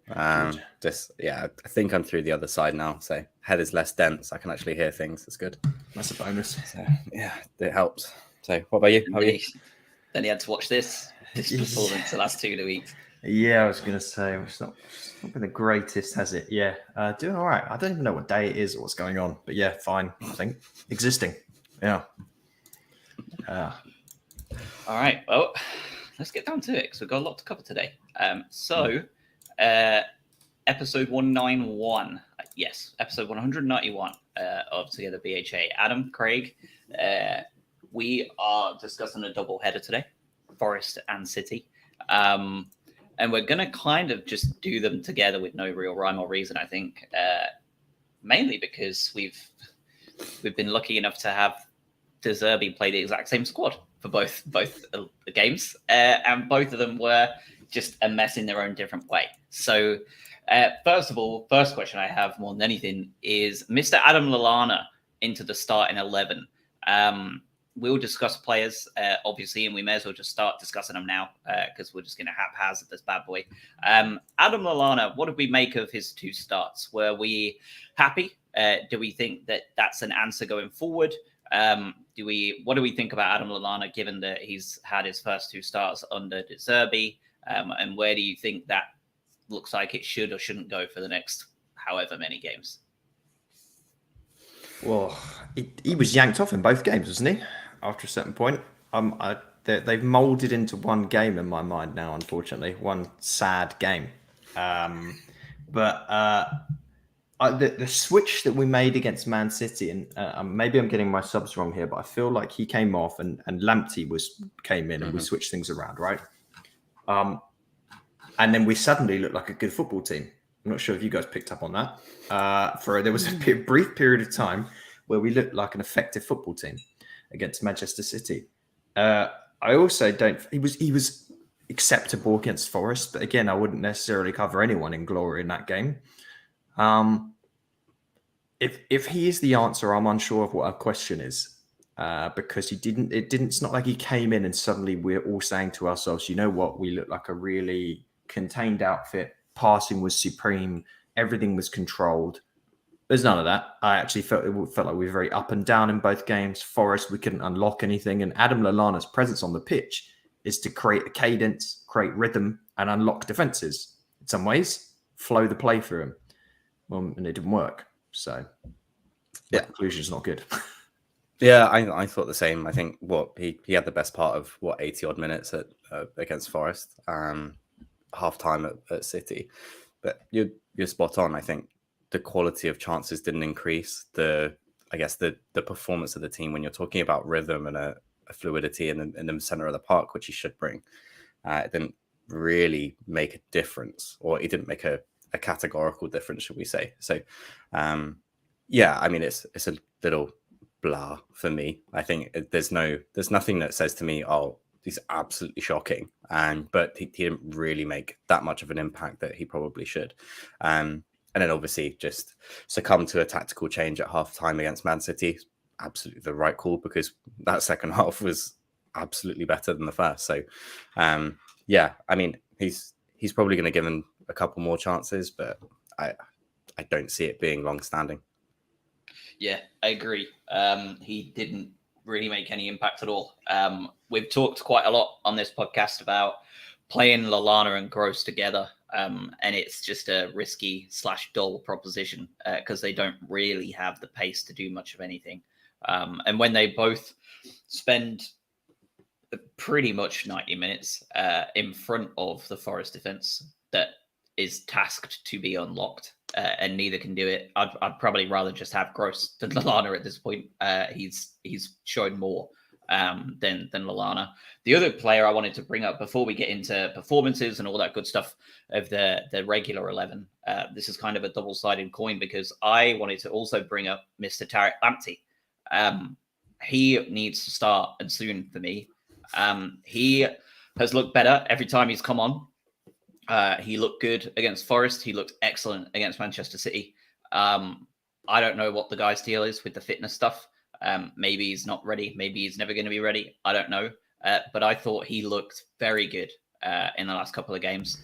I think I'm through the other side now. So head is less dense. I can actually hear things. It's good. That's a bonus. So yeah, it helps. So what about you? How are you? Then you had to watch this performance the last 2 weeks. Yeah, I was going to say, it's not been the greatest, has it? Yeah, doing all right. I don't even know what day it is or what's going on, but yeah, fine. I think existing. Yeah. All right. Well, let's get down to it because we've got a lot to cover today. Episode 191. Yes, episode 191 of Together BHA. Adam, Craig, we are discussing a double header today, Forest and City. And we're going to kind of just do them together with no real rhyme or reason, I think, mainly because we've been lucky enough to have De Zerbi play the exact same squad for both the games, and both of them were just a mess in their own different way. So, first of all, first question I have more than anything is Mr. Adam Lallana into the starting 11. We'll discuss players, obviously, and we may as well just start discussing them now because we're just going to haphazard this bad boy. Adam Lallana, what did we make of his 2 starts? Were we happy? Do we think that that's an answer going forward? What do we think about Adam Lallana, given that he's had his first 2 starts under De Zerbi? And where do you think that looks like it should or shouldn't go for the next however many games? Well, he was yanked off in both games, wasn't he? After a certain point, they've molded into one game in my mind now. Unfortunately, one sad game. But the switch that we made against Man City, and maybe I'm getting my subs wrong here, but I feel like he came off and Lamptey came in and we switched things around, right? And then we suddenly looked like a good football team. I'm not sure if you guys picked up on that. There was a brief period of time where we looked like an effective football team against Manchester City. I also don't. He was acceptable against Forest, but again, I wouldn't necessarily cover anyone in glory in that game. If he is the answer, I'm unsure of what our question is, because it's not like he came in and suddenly we're all saying to ourselves, you know what, we look like a really contained outfit. Passing was supreme. Everything was controlled. There's none of that. I actually felt like we were very up and down in both games. Forest, we couldn't unlock anything. And Adam Lallana's presence on the pitch is to create a cadence, create rhythm, and unlock defenses. In some ways, flow the play through him. Well, and it didn't work. So, the conclusion is not good. Yeah, I thought the same. I think he had the best part of 80 odd minutes against Forest, half time at City. But you're spot on. I think the quality of chances didn't increase. The performance of the team when you're talking about rhythm and a fluidity in the center of the park, which he should bring, it didn't really make a difference, or it didn't make a categorical difference, should we say? So, I mean, it's a little blah for me. I think there's nothing that says to me, oh, he's absolutely shocking, but he didn't really make that much of an impact that he probably should. And then obviously just succumb to a tactical change at half time against Man City. Absolutely the right call, because that second half was absolutely better than the first. So, I mean, he's probably going to give him a couple more chances, but I don't see it being long-standing. Yeah, I agree. He didn't really make any impact at all. We've talked quite a lot on this podcast about playing Lallana and Gross together, and it's just a risky / dull proposition because they don't really have the pace to do much of anything. And when they both spend pretty much 90 minutes in front of the Forest defence that is tasked to be unlocked, and neither can do it, I'd probably rather just have Gross than Lallana at this point. He's shown more than Lallana. The other player I wanted to bring up before we get into performances and all that good stuff of the regular 11, this is kind of a double-sided coin, because I wanted to also bring up Mr. Tariq Lamptey. He needs to start, and soon for me. He has looked better every time he's come on. He looked good against Forest. He looked excellent against Manchester City. I don't know what the guy's deal is with the fitness stuff. Maybe he's not ready. Maybe he's never going to be ready. I don't know. But I thought he looked very good in the last couple of games.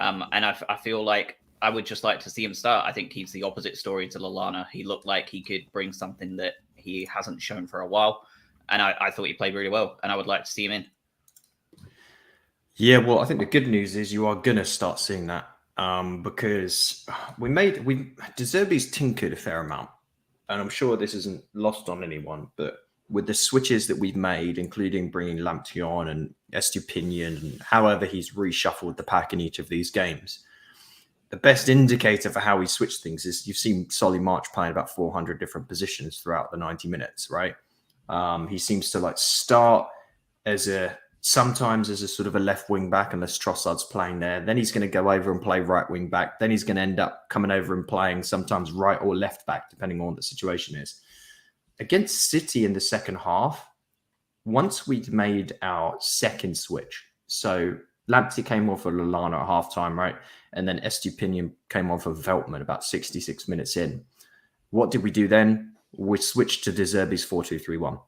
And I feel like I would just like to see him start. I think he's the opposite story to Lallana. He looked like he could bring something that he hasn't shown for a while. And I thought he played really well, and I would like to see him in. Yeah, well, I think the good news is you are going to start seeing that because De Zerbi's tinkered a fair amount. And I'm sure this isn't lost on anyone, but with the switches that we've made, including bringing Lamptey on and Estupinian and however he's reshuffled the pack in each of these games, the best indicator for how he switched things is you've seen Solly March playing about 400 different positions throughout the 90 minutes, right? He seems to like start sometimes as a sort of a left wing back, unless Trossard's playing there. Then he's going to go over and play right wing back. Then he's going to end up coming over and playing sometimes right or left back, depending on what the situation is. Against City in the second half, once we'd made our second switch, so Lamptey came off of Lallana at halftime, right? And then Estupinian came off of Veltman about 66 minutes in. What did we do then? We switched to De Zerbi's 4-2-3-1.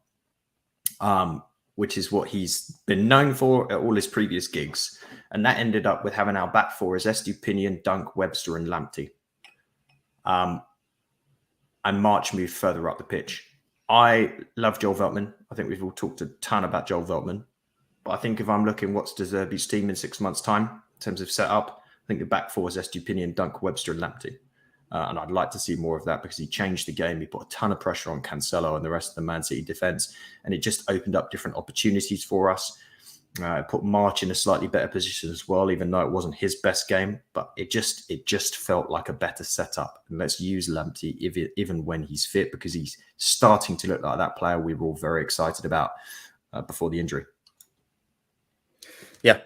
Which is what he's been known for at all his previous gigs. And that ended up with having our back four as Estupinian, Dunk, Webster, and Lamptey. And March moved further up the pitch. I love Joel Veltman. I think we've all talked a ton about Joel Veltman. But I think if I'm looking what's De Zerbi's team in 6 months' time, in terms of setup, I think the back four is Estupinian, Dunk, Webster, and Lamptey. And I'd like to see more of that because he changed the game. He put a ton of pressure on Cancelo and the rest of the Man City defense, and it just opened up different opportunities for us. It put March in a slightly better position as well, even though it wasn't his best game. But it just felt like a better setup. And let's use Lamptey even when he's fit, because he's starting to look like that player we were all very excited about before the injury. Yeah.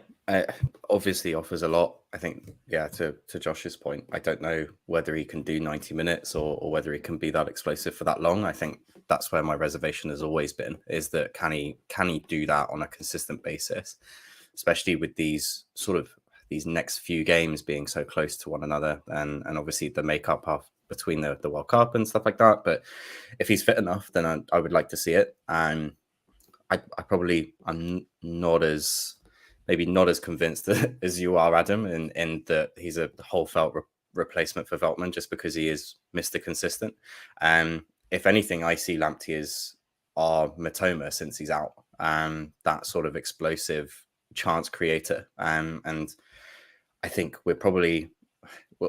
Obviously offers a lot. I think, to Josh's point, I don't know whether he can do 90 minutes or whether he can be that explosive for that long. I think that's where my reservation has always been, is that can he do that on a consistent basis, especially with these next few games being so close to one another, and obviously the makeup of between the World Cup and stuff like that. But if he's fit enough, then I would like to see it. I'm not as convinced as you are, Adam, in that he's a whole felt replacement for Veltman just because he is Mr. Consistent. If anything, I see Lamptey as our Matoma since he's out. That sort of explosive chance creator. And I think we're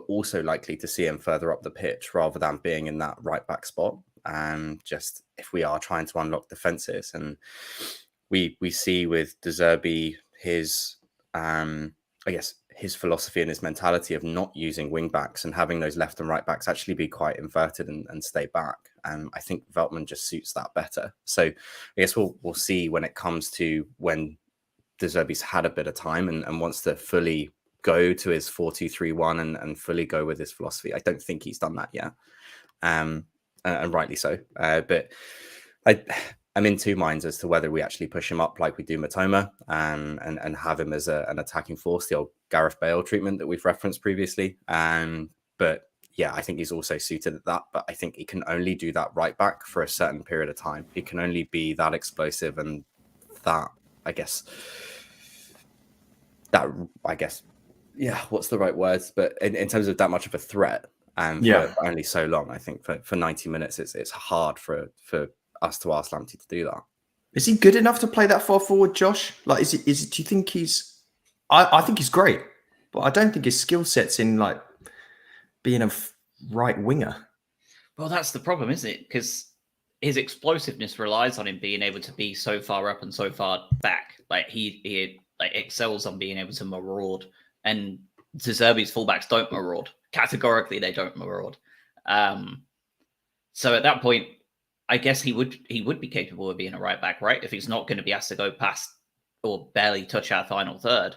also likely to see him further up the pitch rather than being in that right back spot. Just if we are trying to unlock defenses, and we see with De Zerbi his philosophy and his mentality of not using wing backs and having those left and right backs actually be quite inverted and stay back. I think Veltman just suits that better. So I guess we'll see when it comes to when De Zerbi's had a bit of time and wants to fully go to his 4-2-3-1 and fully go with his philosophy. I don't think he's done that yet. And rightly so. But I'm in two minds as to whether we actually push him up like we do Matoma and have him as an attacking force, the old Gareth Bale treatment that we've referenced previously. But yeah, I think he's also suited at that. But I think he can only do that right back for a certain period of time. He can only be that explosive and that, what's the right words? But in terms of that much of a threat and for only so long, I think for 90 minutes, it's hard for us to ask Lamptey to do that. Is he good enough to play that far forward, Josh? Like, do you think he's? I think he's great, but I don't think his skill set's in like being a right winger. Well, that's the problem, isn't it? Because his explosiveness relies on him being able to be so far up and so far back. Like he excels on being able to maraud, and De Zerbi's fullbacks don't maraud. Categorically, they don't maraud. So at that point, I guess he would be capable of being a right back, right? If he's not going to be asked to go past or barely touch our final third,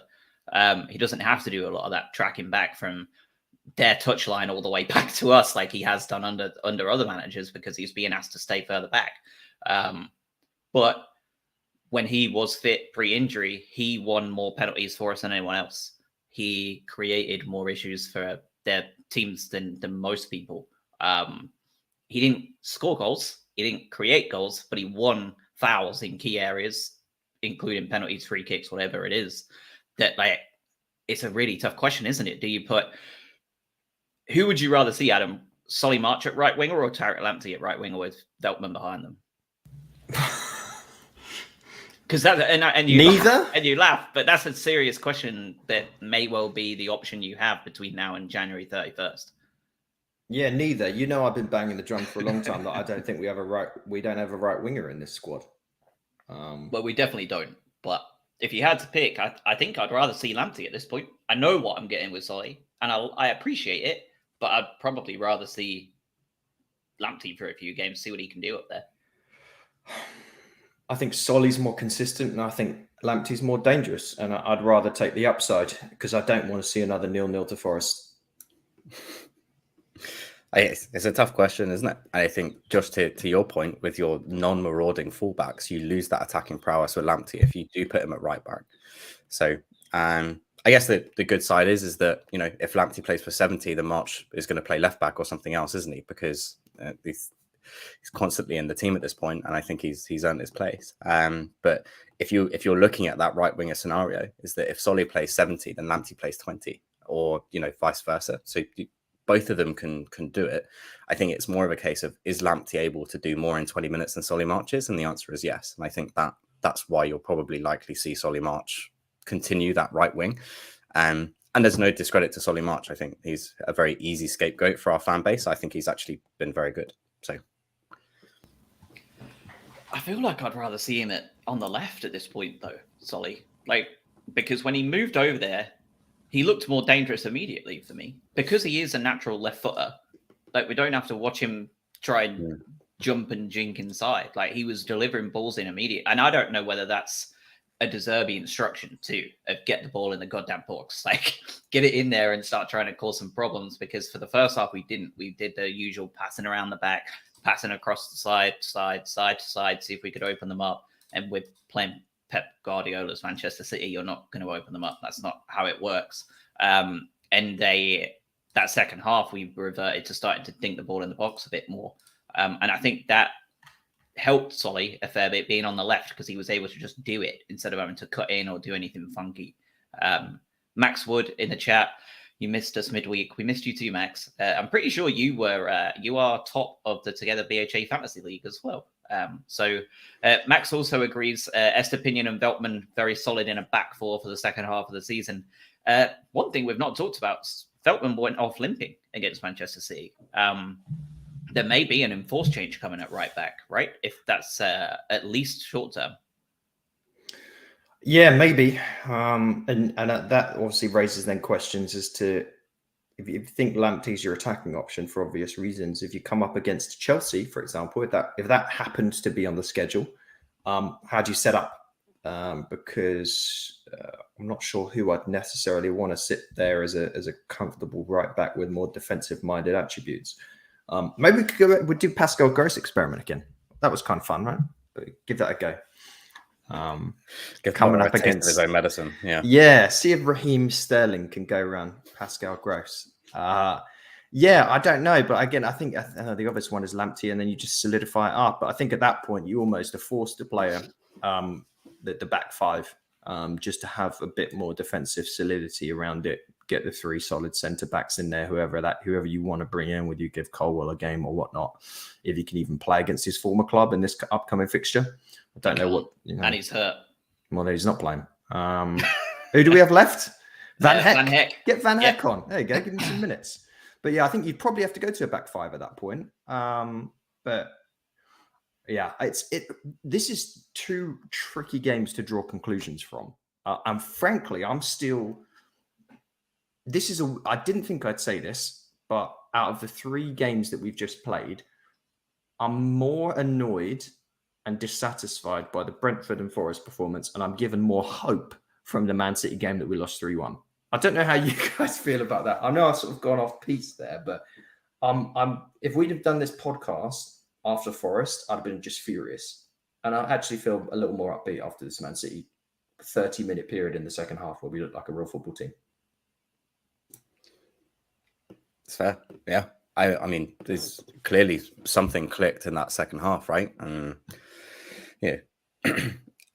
he doesn't have to do a lot of that tracking back from their touchline all the way back to us, like he has done under other managers, because he's being asked to stay further back. But when he was fit pre-injury, he won more penalties for us than anyone else. He created more issues for their teams than most people. He didn't score goals. He didn't create goals, but he won fouls in key areas, including penalties, free kicks, whatever it is. That it's a really tough question, isn't it? Who would you rather see, Adam? Solly March at right winger or Tariq Lamptey at right winger with Veltman behind them? Because that and you neither, and you laugh, but that's a serious question that may well be the option you have between now and January 31st. Yeah, neither. You know, I've been banging the drum for a long time that I don't think we don't have a right winger in this squad. Well, we definitely don't. But if you had to pick, I think I'd rather see Lamptey at this point. I know what I'm getting with Solly, and I appreciate it, but I'd probably rather see Lamptey for a few games, see what he can do up there. I think Solly's more consistent, and I think Lamptey's more dangerous. And I'd rather take the upside because I don't want to see another 0-0 to Forest. It's a tough question, isn't it? I think just to your point, with your non-marauding fullbacks, you lose that attacking prowess with Lamptey if you do put him at right back. So I guess the good side is that, you know, if Lamptey plays for 70, then March is going to play left back or something else, isn't he? Because he's constantly in the team at this point, and I think he's earned his place. But if you're looking at that right winger scenario, is that if Solly plays 70, then Lamptey plays 20, or, you know, vice versa. So both of them can do it. I think it's more of a case of, is Lamptey able to do more in 20 minutes than Solly March is? And the answer is yes. And I think that's why you'll probably likely see Solly March continue that right wing. And there's no discredit to Solly March. I think he's a very easy scapegoat for our fan base. I think he's actually been very good. So I feel like I'd rather see him on the left at this point, though, Solly. Because when he moved over there, he looked more dangerous immediately for me. Because he is a natural left footer, we don't have to watch him try and jump and jink inside. He was delivering balls in immediate. And I don't know whether that's a De Zerbi instruction too, of get the ball in the goddamn box. Get it in there and start trying to cause some problems, because for the first half we didn't. We did the usual passing around the back, passing across the side to side, see if we could open them up. And we're playing Pep Guardiola's Manchester City. You're not going to open them up. That's not how it works. And that second half, we reverted to starting to dink the ball in the box a bit more. And I think that helped Solly a fair bit being on the left, because he was able to just do it instead of having to cut in or do anything funky. Max Wood in the chat, you missed us midweek. We missed you too, Max. I'm pretty sure you are top of the Together BHA Fantasy League as well. So Max also agrees. Estupiñán and Veltman very solid in a back four for the second half of the season. One thing we've not talked about, Veltman went off limping against Manchester City. There may be an enforced change coming at right back, right? If that's at least short term. Yeah, maybe. And that obviously raises then questions as to, if you think Lamptey's your attacking option for obvious reasons, if you come up against Chelsea, for example, if that happens to be on the schedule, how do you set up? Because I'm not sure who I'd necessarily want to sit there as a comfortable right back with more defensive-minded attributes. Maybe we'd do Pascal Gross experiment again. That was kind of fun, right? Give that a go. Coming up against his own medicine. Yeah. See if Raheem Sterling can go around Pascal Gross. Yeah, I don't know, but again, I think the obvious one is Lamptey, and then you just solidify it up. But I think at that point, you almost are forced to play the back five, just to have a bit more defensive solidity around it. Get the three solid centre backs in there, whoever you want to bring in with you, give Colwell a game or whatnot, if he can even play against his former club in this upcoming fixture. I don't know what. And he's hurt. Well, he's not playing. Who do we have left? Van Heck. Van Heck. Get Van Heck on. There you go. Give him some minutes. But yeah, I think you'd probably have to go to a back five at that point. But yeah, this is two tricky games to draw conclusions from. And frankly, I didn't think I'd say this, but out of the three games that we've just played, I'm more annoyed and dissatisfied by the Brentford and Forest performance, and I'm given more hope from the Man City game that we lost 3-1. I don't know how you guys feel about that. I know I've sort of gone off piece there, but if we'd have done this podcast after Forest, I'd have been just furious. And I actually feel a little more upbeat after this Man City 30-minute period in the second half where we looked like a real football team. It's fair. Yeah. I mean, there's clearly something clicked in that second half, right? And yeah,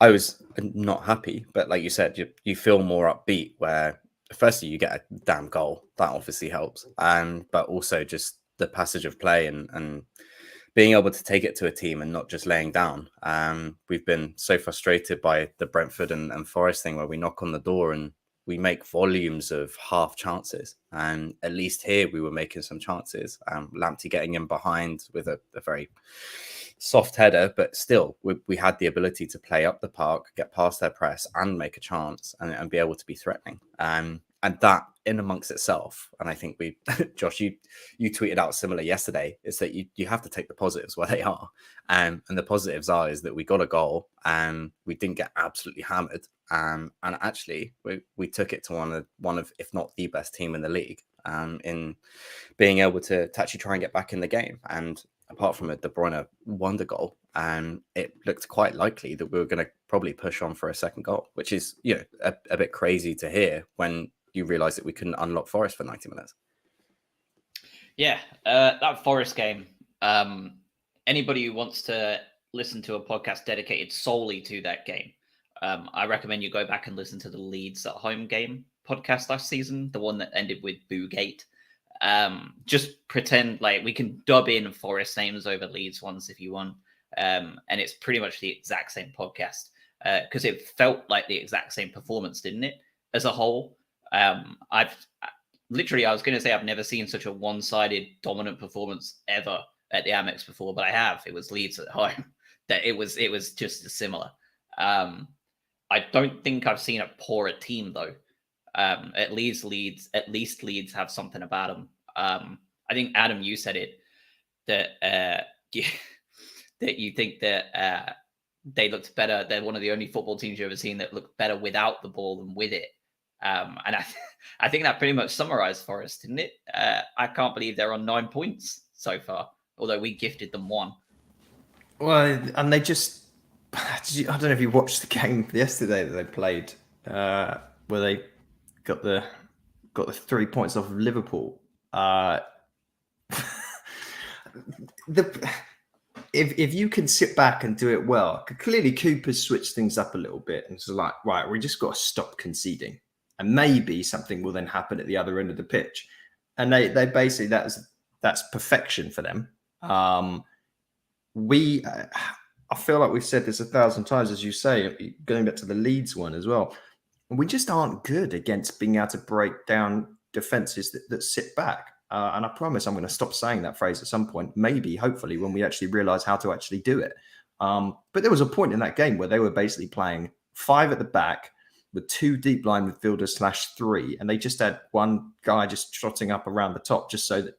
I was not happy, but like you said, you feel more upbeat where firstly, you get a damn goal. That obviously helps. But also just the passage of play and being able to take it to a team and not just laying down. We've been so frustrated by the Brentford and Forest thing where we knock on the door and we make volumes of half chances. And at least here we were making some chances. Lamptey getting in behind with a very soft header, but still we had the ability to play up the park, get past their press and make a chance and be able to be threatening. And that in amongst itself, and I think we, Josh, you tweeted out similar yesterday, is that you have to take the positives where they are. And the positives is that we got a goal and we didn't get absolutely hammered. And actually we took it to one of, if not the best team in the league, in being able to actually try and get back in the game. And apart from a De Bruyne wonder goal, it looked quite likely that we were going to probably push on for a second goal, which is, a bit crazy to hear when you realise that we couldn't unlock Forest for 90 minutes. Yeah, that Forest game, anybody who wants to listen to a podcast dedicated solely to that game, I recommend you go back and listen to the Leeds at home game podcast last season, the one that ended with Boogate. Just pretend like we can dub in Forest names over Leeds ones if you want. And it's pretty much the exact same podcast because it felt like the exact same performance, didn't it? As a whole, I was going to say I've never seen such a one-sided dominant performance ever at the Amex before, but I have. It was Leeds at home. That it was just as similar. I don't think I've seen a poorer team though. At least Leeds have something about them. I think Adam, you said it that that you think that they looked better. They're one of the only football teams you've ever seen that looked better without the ball than with it. And I think that pretty much summarized Forest, didn't it? I can't believe they're on 9 points so far, although we gifted them 1. Well, and they just, I don't know if you watched the game yesterday that they played, where they got the 3 points off of Liverpool. If you can sit back and do it well, clearly Cooper's switched things up a little bit and it's like, right, we just got to stop conceding, and maybe something will then happen at the other end of the pitch. And they basically that's perfection for them. I feel like we've said this 1,000 times, as you say, going back to the Leeds one as well. We just aren't good against being able to break down defenses that sit back. And I promise I'm going to stop saying that phrase at some point, maybe, hopefully, when we actually realize how to actually do it. But there was a point in that game where they were basically playing 5 at the back with 2 deep line midfielders /3. And they just had one guy just trotting up around the top just so that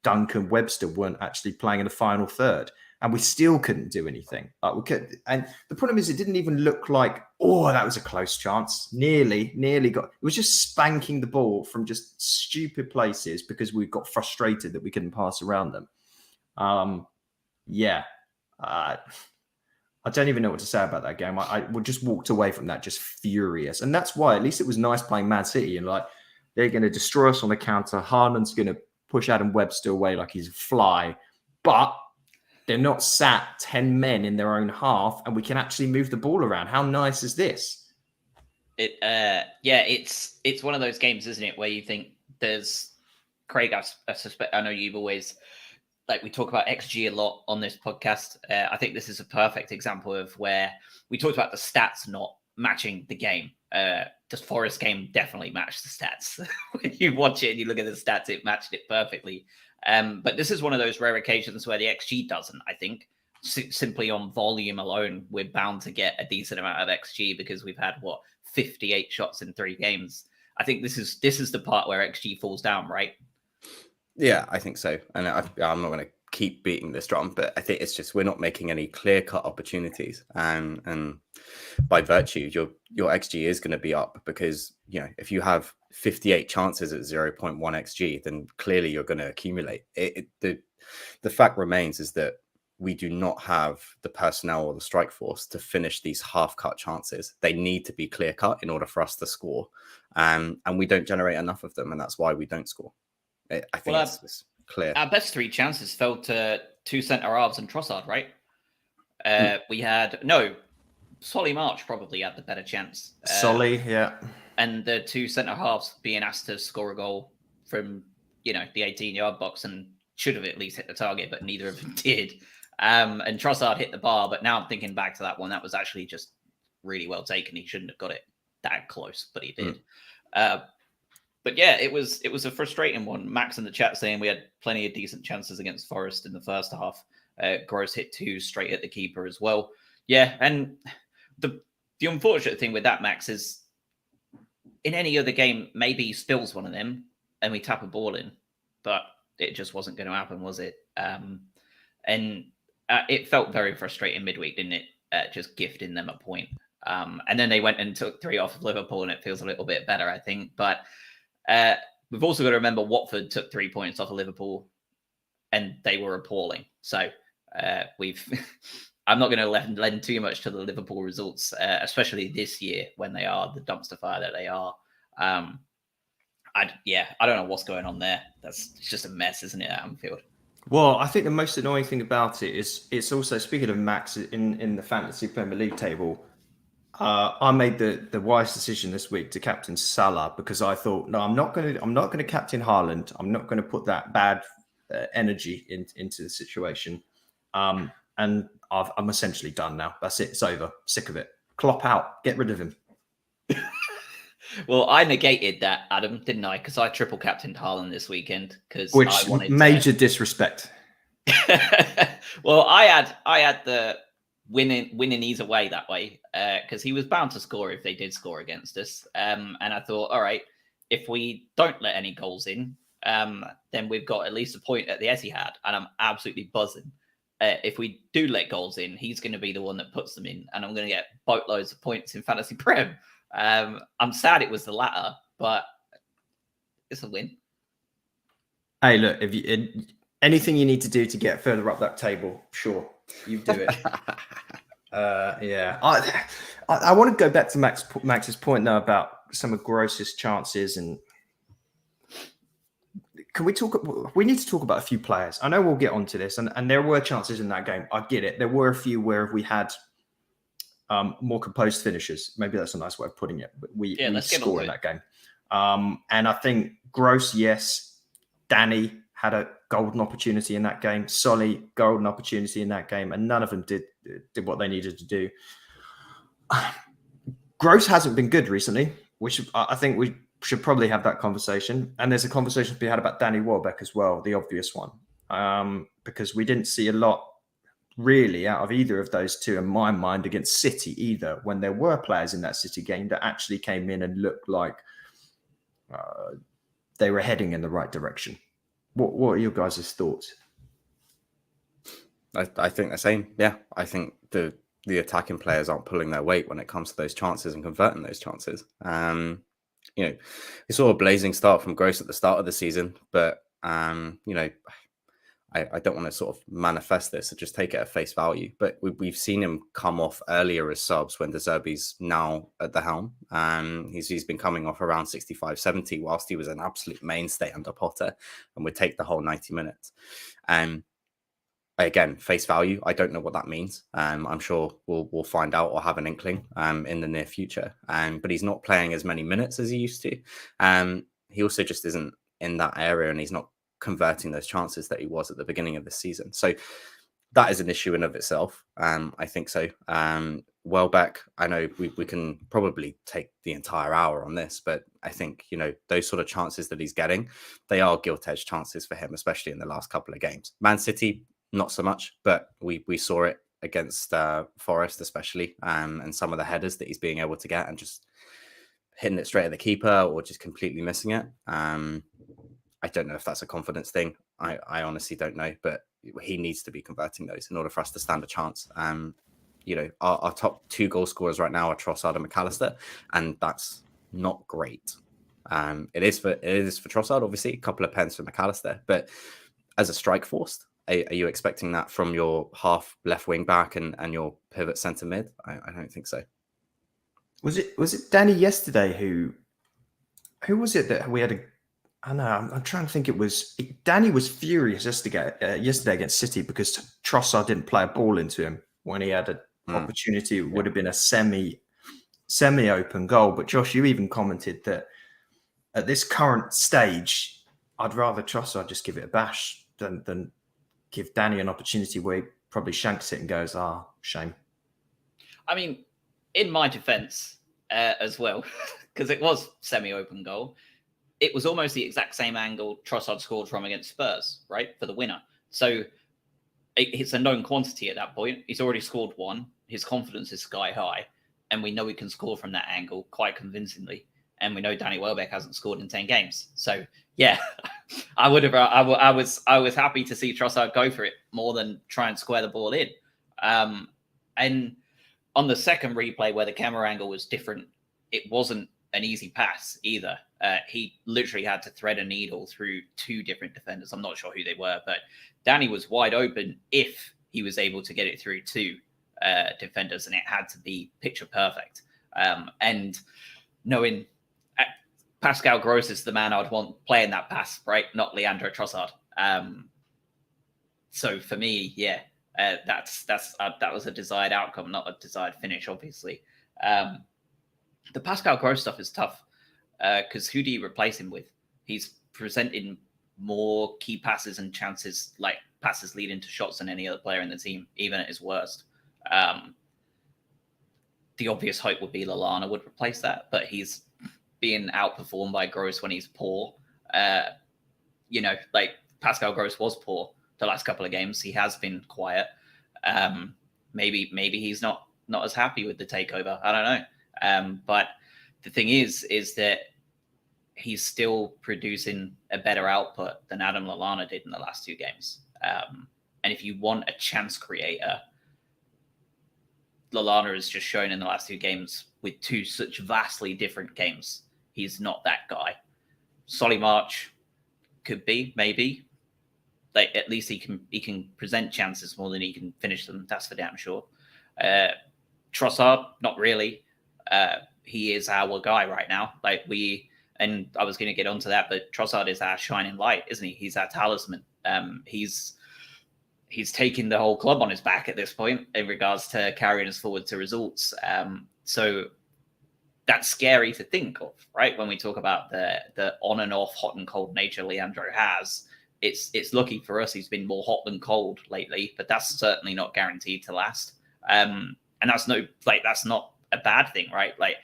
Dunk and Webster weren't actually playing in the final third. And we still couldn't do anything. And the problem is, it didn't even look like, oh, that was a close chance. Nearly got. It was just spanking the ball from just stupid places because we got frustrated that we couldn't pass around them. I don't even know what to say about that game. I just walked away from that just furious. And that's why at least it was nice playing Man City and like they're going to destroy us on the counter. Haaland's going to push Adam Webster away like he's a fly. But they're not sat 10 men in their own half and we can actually move the ball around. How nice is this? It's one of those games, isn't it, where you think there's Craig, I suspect, I know you've always, like, we talk about XG a lot on this podcast. I think this is a perfect example of where we talked about the stats not matching the game. The Forest game definitely matched the stats. When you watch it and you look at the stats, it matched it perfectly. But this is one of those rare occasions where the XG doesn't, I think. Simply on volume alone, we're bound to get a decent amount of XG because we've had, 58 shots in 3 games. I think this is the part where XG falls down, right? Yeah, I think so. And I'm not going to keep beating this drum, but I think it's just we're not making any clear-cut opportunities. And by virtue, your XG is going to be up because, if you have 58 chances at 0.1 XG, then clearly you're going to accumulate. The fact remains is that we do not have the personnel or the strike force to finish these half-cut chances. They need to be clear-cut in order for us to score. And we don't generate enough of them, and that's why we don't score. I think it's clear. Our best 3 chances fell to 2 centre-halves and Trossard, right? We had... No, Solly March probably had the better chance. Solly, yeah. and the two centre halves being asked to score a goal from the 18-yard box and should have at least hit the target, but neither of them did. And Trossard hit the bar, but now I'm thinking back to that one. That was actually just really well taken. He shouldn't have got it that close, but he did. But yeah, it was a frustrating one. Max in the chat saying we had plenty of decent chances against Forest in the first half. Gross hit 2 straight at the keeper as well. Yeah, and the unfortunate thing with that, Max, is in any other game, maybe he spills one of them and we tap a ball in, but it just wasn't going to happen, was it? And it felt very frustrating midweek, didn't it? Just gifting them a point. And then they went and took 3 off of Liverpool, and it feels a little bit better, I think. But we've also got to remember Watford took 3 points off of Liverpool, and they were appalling. So I'm not going to lend too much to the Liverpool results, especially this year when they are the dumpster fire that they are. I don't know what's going on there. It's just a mess, isn't it, at Anfield? Well, I think the most annoying thing about it is it's also, speaking of Max in the Fantasy Premier League table, I made the wise decision this week to captain Salah because I thought, no, I'm not going to captain Haaland. I'm not going to put that bad energy into the situation. And I'm essentially done now. That's it. It's over. Sick of it. Klopp out. Get rid of him. Well, I negated that, Adam, didn't I? Because I triple captained Haaland this weekend. Which I wanted major disrespect. Well, I had the winning either way that way because he was bound to score if they did score against us. And I thought, all right, if we don't let any goals in, then we've got at least a point at the Etihad, and I'm absolutely buzzing. If we do let goals in, he's going to be the one that puts them in, and I'm going to get boatloads of points in Fantasy Prem. I'm sad it was the latter, but it's a win. Hey, look, if you anything you need to do to get further up that table, sure, you do it. Yeah, I want to go back to Max's point now about some of Gross's chances, and can we talk? We need to talk about a few players. I know we'll get onto this, and there were chances in that game. I get it. There were a few where we had more composed finishes. Maybe that's a nice way of putting it. But we score in that game. And I think Gross, yes. Danny had a golden opportunity in that game. Solly, golden opportunity in that game. And none of them did what they needed to do. Gross hasn't been good recently, which I think we should probably have that conversation. And there's a conversation to be had about Danny Welbeck as well, the obvious one. Because we didn't see a lot really out of either of those two in my mind against City either, when there were players in that City game that actually came in and looked like they were heading in the right direction. What are your guys' thoughts? I think the same. Yeah, I think the attacking players aren't pulling their weight when it comes to those chances and converting those chances. We saw a blazing start from Gross at the start of the season, but I don't want to sort of manifest this or just take it at face value, but we've seen him come off earlier as subs when De Zerbi's now at the helm. He's been coming off around 65, 70 whilst he was an absolute mainstay under Potter and would take the whole 90 minutes. Again, face value, I don't know what that means. I'm sure we'll find out or have an inkling in the near future. But he's not playing as many minutes as he used to. He also just isn't in that area, and he's not converting those chances that he was at the beginning of the season. So that is an issue in of itself. I think so. Welbeck, I know we can probably take the entire hour on this, but I think, those sort of chances that he's getting, they are gilt-edged chances for him, especially in the last couple of games. Man City, not so much, but we saw it against Forest, especially, and some of the headers that he's being able to get and just hitting it straight at the keeper or just completely missing it. I don't know if that's a confidence thing. I honestly don't know, but he needs to be converting those in order for us to stand a chance. Our top 2 goal scorers right now are Trossard and McAllister, and that's not great. It is for Trossard, obviously, a couple of pence for McAllister, but as a strike force, are you expecting that from your half left wing back and your pivot centre mid? I don't think so. Was it Danny yesterday who was it that we had a? I know. I'm trying to think. Danny was furious yesterday against City because Trossard didn't play a ball into him when he had an opportunity. It would have been a semi semi-open goal. But Josh, you even commented that at this current stage, I'd rather Trossard just give it a bash than give Danny an opportunity where he probably shanks it and goes, shame. I mean, in my defense as well, because it was semi-open goal, it was almost the exact same angle Trossard scored from against Spurs, right, for the winner. So it's a known quantity at that point. He's already scored one. His confidence is sky high, and we know he can score from that angle quite convincingly. And we know Danny Welbeck hasn't scored in 10 games. So yeah, I was happy to see Trossard go for it more than try and square the ball in. And on the second replay where the camera angle was different, it wasn't an easy pass either. He literally had to thread a needle through two different defenders. I'm not sure who they were, but Danny was wide open if he was able to get it through two defenders, and it had to be picture perfect. And knowing Pascal Gross is the man I'd want playing that pass, right? Not Leandro Trossard. So for me, yeah, that was a desired outcome, not a desired finish, obviously. The Pascal Gross stuff is tough because who do you replace him with? He's presenting more key passes and chances, like passes leading to shots than any other player in the team, even at his worst. The obvious hope would be Lallana would replace that, but he's being outperformed by Gross when he's poor. Like Pascal Gross was poor the last couple of games. He has been quiet. Maybe he's not as happy with the takeover. I don't know. But the thing is that he's still producing a better output than Adam Lallana did in the last two games. And if you want a chance creator, Lallana has just shown in the last two games with two such vastly different games. He's not that guy. Solly March could be, maybe. Like at least he can present chances more than he can finish them. That's for damn sure. Trossard, not really. He is our guy right now. And I was going to get onto that, but Trossard is our shining light, isn't he? He's our talisman. He's taking the whole club on his back at this point in regards to carrying us forward to results. So that's scary to think of, right? When we talk about the on and off, hot and cold nature Leandro has, it's lucky for us he's been more hot than cold lately, but that's certainly not guaranteed to last. And that's not a bad thing, right? Like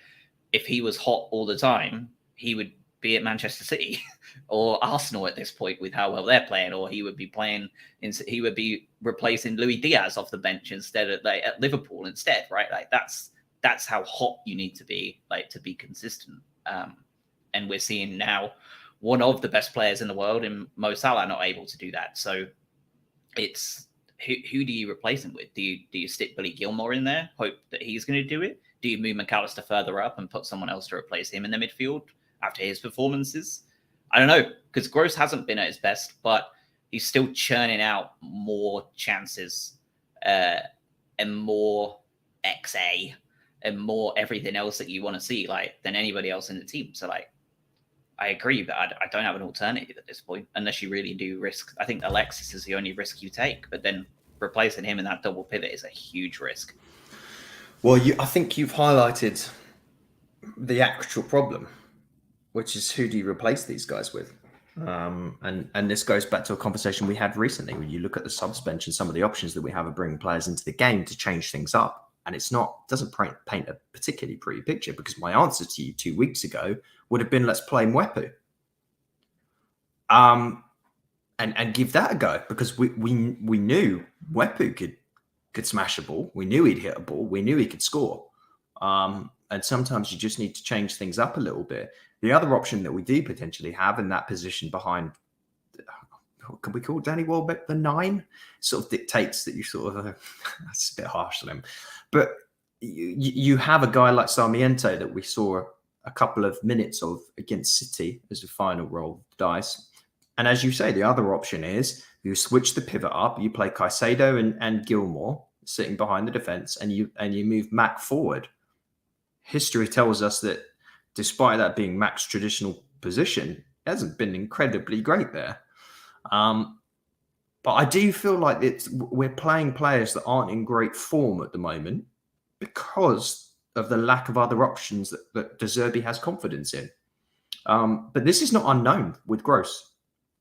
if he was hot all the time, he would be at Manchester City or Arsenal at this point with how well they're playing, or he would be replacing Luis Diaz off the bench instead of at Liverpool instead, right? Like that's how hot you need to be, like to be consistent. And we're seeing now one of the best players in the world in Mo Salah not able to do that. So it's who do you replace him with? Do you stick Billy Gilmore in there, hope that he's going to do it? Do you move McAllister further up and put someone else to replace him in the midfield after his performances? I don't know, because Gross hasn't been at his best, but he's still churning out more chances and more XA and more everything else that you want to see, like than anybody else in the team. So I agree, but I don't have an alternative at this point, unless you really do risk. I think Alexis is the only risk you take, but then replacing him in that double pivot is a huge risk. Well, I think you've highlighted the actual problem, which is who do you replace these guys with? And this goes back to a conversation we had recently when you look at the subs bench and some of the options that we have of bringing players into the game to change things up. And doesn't paint a particularly pretty picture, because my answer to you 2 weeks ago would have been, let's play Mwepu. And give that a go, because we knew Mwepu could smash a ball. We knew he'd hit a ball. We knew he could score. And sometimes you just need to change things up a little bit. The other option that we do potentially have in that position behind, can we call Danny Welbeck the 9? Sort of dictates that you sort of, that's a bit harsh on him. But you have a guy like Sarmiento that we saw a couple of minutes of against City as the final roll of the dice. And as you say, the other option is you switch the pivot up, you play Caicedo and Gilmore sitting behind the defense, and you move Mac forward. History tells us that despite that being Mac's traditional position, it hasn't been incredibly great there. But I do feel like we're playing players that aren't in great form at the moment because of the lack of other options that De Zerbi has confidence in. But this is not unknown with Gross.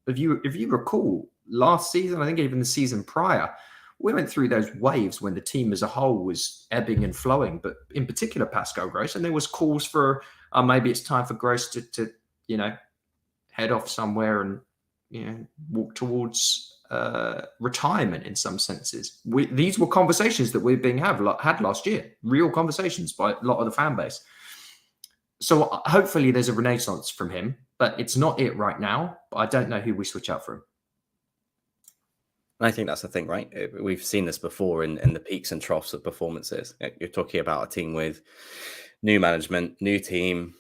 If you recall, last season, I think even the season prior, we went through those waves when the team as a whole was ebbing and flowing, but in particular Pascal Gross, and there was calls for maybe it's time for Gross to head off somewhere and walk towards retirement in some senses. These were conversations that we've had last year, real conversations by a lot of the fan base. So hopefully there's a renaissance from him, but it's not it right now. But I don't know who we switch out for him. And I think that's the thing, right? We've seen this before in the peaks and troughs of performances. You're talking about a team with new management, new team,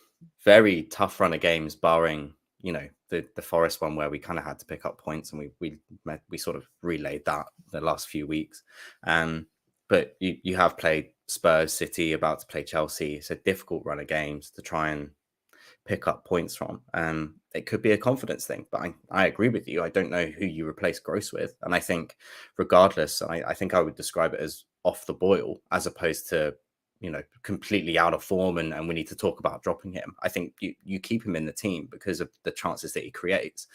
very tough run of games, barring, the Forest one where we kind of had to pick up points, and we sort of relayed that the last few weeks. But you have played Spurs, City, about to play Chelsea. It's a difficult run of games to try and pick up points from. It could be a confidence thing, but I agree with you. I don't know who you replace Gross with. And I think regardless, I think I would describe it as off the boil as opposed to, completely out of form and we need to talk about dropping him. I think you keep him in the team because of the chances that he creates.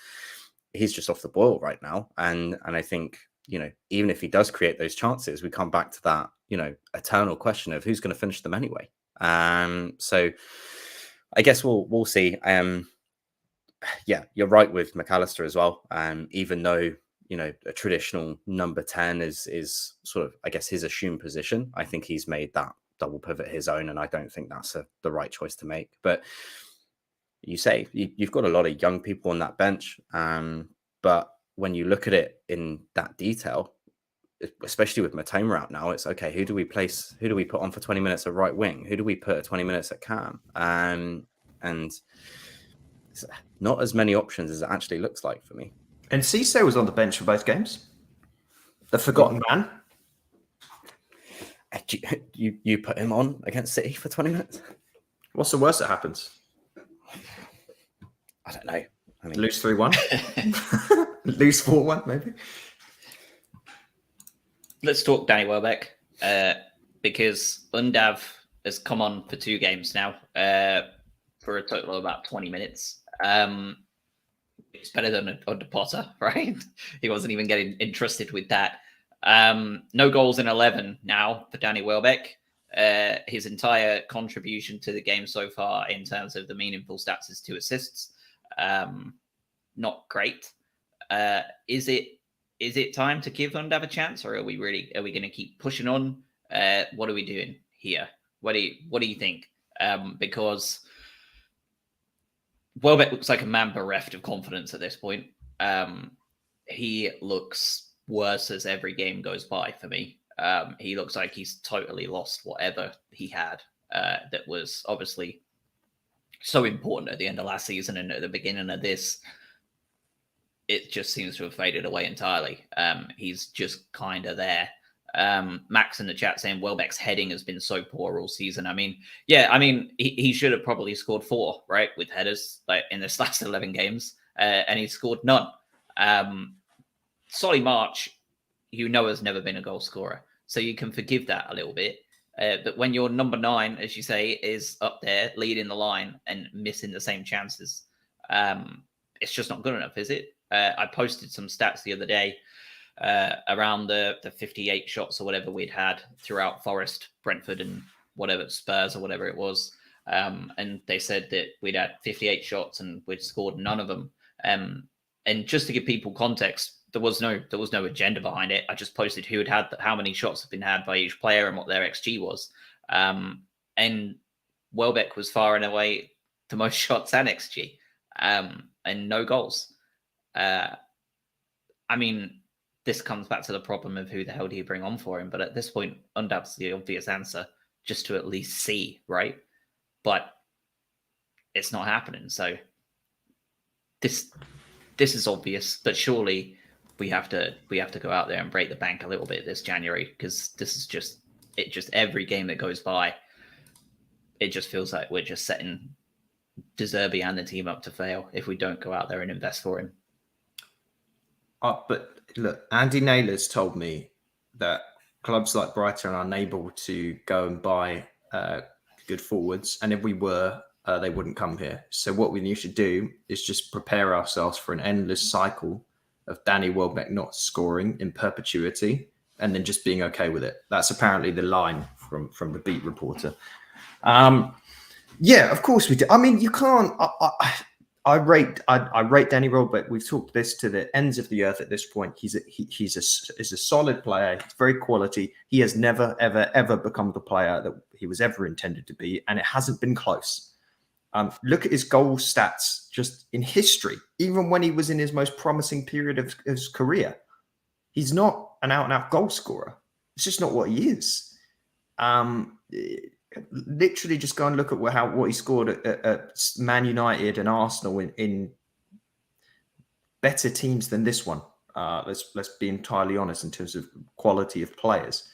He's just off the boil right now. And I think, even if he does create those chances, we come back to that, eternal question of who's going to finish them anyway. So I guess we'll see. Yeah, you're right with McAllister as well. Even though, a traditional number 10 is sort of, I guess, his assumed position, I think he's made that double pivot his own, and I don't think that's the right choice to make. But you've got a lot of young people on that bench, but when you look at it in that detail, especially with Matoma out now, it's okay. Who do we put on for 20 minutes at right wing? Who do we put at 20 minutes at cam? And not as many options as it actually looks like for me. And Cisse was on the bench for both games. The forgotten man. You put him on against City for 20 minutes? What's the worst that happens? I don't know. Lose 3-1? Lose 4-1, maybe? Let's talk Danny Welbeck, because Undav has come on for 2 games now, for a total of about 20 minutes. It's better than under Potter, right? He wasn't even getting entrusted with that. No goals in 11 now for Danny Welbeck. His entire contribution to the game so far in terms of the meaningful stats is 2 assists. Not great. Is it time to give Undav a chance, or are we going to keep pushing on? What are we doing here? What do you think? Because Welbeck looks like a man bereft of confidence at this point. He looks worse as every game goes by for me. He looks like he's totally lost whatever he had that was obviously so important at the end of last season and at the beginning of this. It just seems to have faded away entirely. He's just kind of there. Max in the chat saying Welbeck's heading has been so poor all season. He should have probably scored 4, right, with headers like in this last 11 games, and he scored none. Solly March, has never been a goal scorer, so you can forgive that a little bit. But when your number 9, as you say, is up there leading the line and missing the same chances, it's just not good enough, is it? I posted some stats the other day around the 58 shots or whatever we'd had throughout Forest, Brentford, and whatever Spurs or whatever it was. And they said that we'd had 58 shots and we'd scored none of them. And just to give people context, there was no agenda behind it. I just posted who had how many shots have been had by each player and what their XG was. And Welbeck was far and away the most shots and XG, and no goals. This comes back to the problem of who the hell do you bring on for him? But at this point, Undav's the obvious answer, just to at least see, right? But it's not happening. So this is obvious, but surely we have to go out there and break the bank a little bit this January, because this is just every game that goes by, it just feels like we're just setting De Zerbi and the team up to fail if we don't go out there and invest for him. But look, Andy Naylor's told me that clubs like Brighton are unable to go and buy good forwards, and if we were, they wouldn't come here. So what we need to do is just prepare ourselves for an endless cycle of Danny Welbeck not scoring in perpetuity, and then just being okay with it. That's apparently the line from the beat reporter. Yeah, of course we do. I mean, you can't. I rate Danny Welbeck. We've talked this to the ends of the earth at this point. He's a solid player. He's very quality. He has never ever become the player that he was ever intended to be, and it hasn't been close. Look at his goal stats just in history. Even when he was in his most promising period of his career, he's not an out-and-out goal scorer. It's just not what he is. Literally, just go and look at what he scored at Man United and Arsenal in better teams than this one. Let's be entirely honest in terms of quality of players.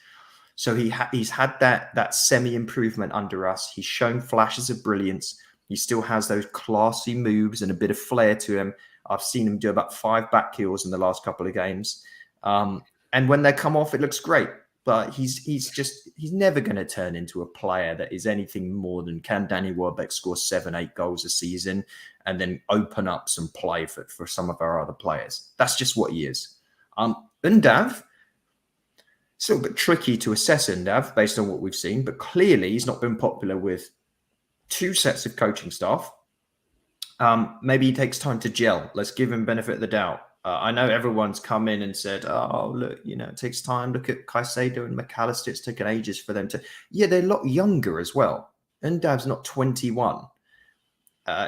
So he's had that semi-improvement under us. He's shown flashes of brilliance. He still has those classy moves and a bit of flair to him. I've seen him do about 5 back heels in the last couple of games. And when they come off, it looks great. But he's never going to turn into a player that is anything more than, can Danny Welbeck score 7-8 goals a season and then open up some play for some of our other players. That's just what he is. Undav, it's a little bit tricky to assess Undav based on what we've seen, but clearly he's not been popular with 2 sets of coaching staff. Maybe he takes time to gel. Let's give him benefit of the doubt. I know everyone's come in and said, oh, look, it takes time. Look at Caicedo and McAllister. It's taken ages for them to... Yeah, they're a lot younger as well. Undav's not 21.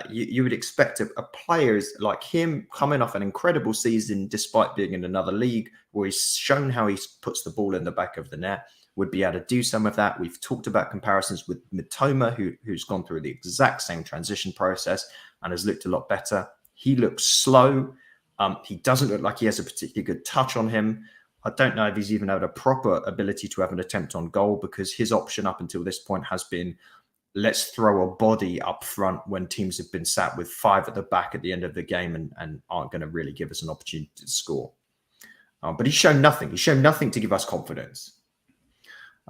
You would expect a player like him coming off an incredible season, despite being in another league, where he's shown how he puts the ball in the back of the net, would be able to do some of that. We've talked about comparisons with Mitoma, who's gone through the exact same transition process and has looked a lot better. He looks slow. He doesn't look like he has a particularly good touch on him. I don't know if he's even had a proper ability to have an attempt on goal, because his option up until this point has been, let's throw a body up front when teams have been sat with 5 at the back at the end of the game and aren't going to really give us an opportunity to score. But he's shown nothing. He's shown nothing to give us confidence.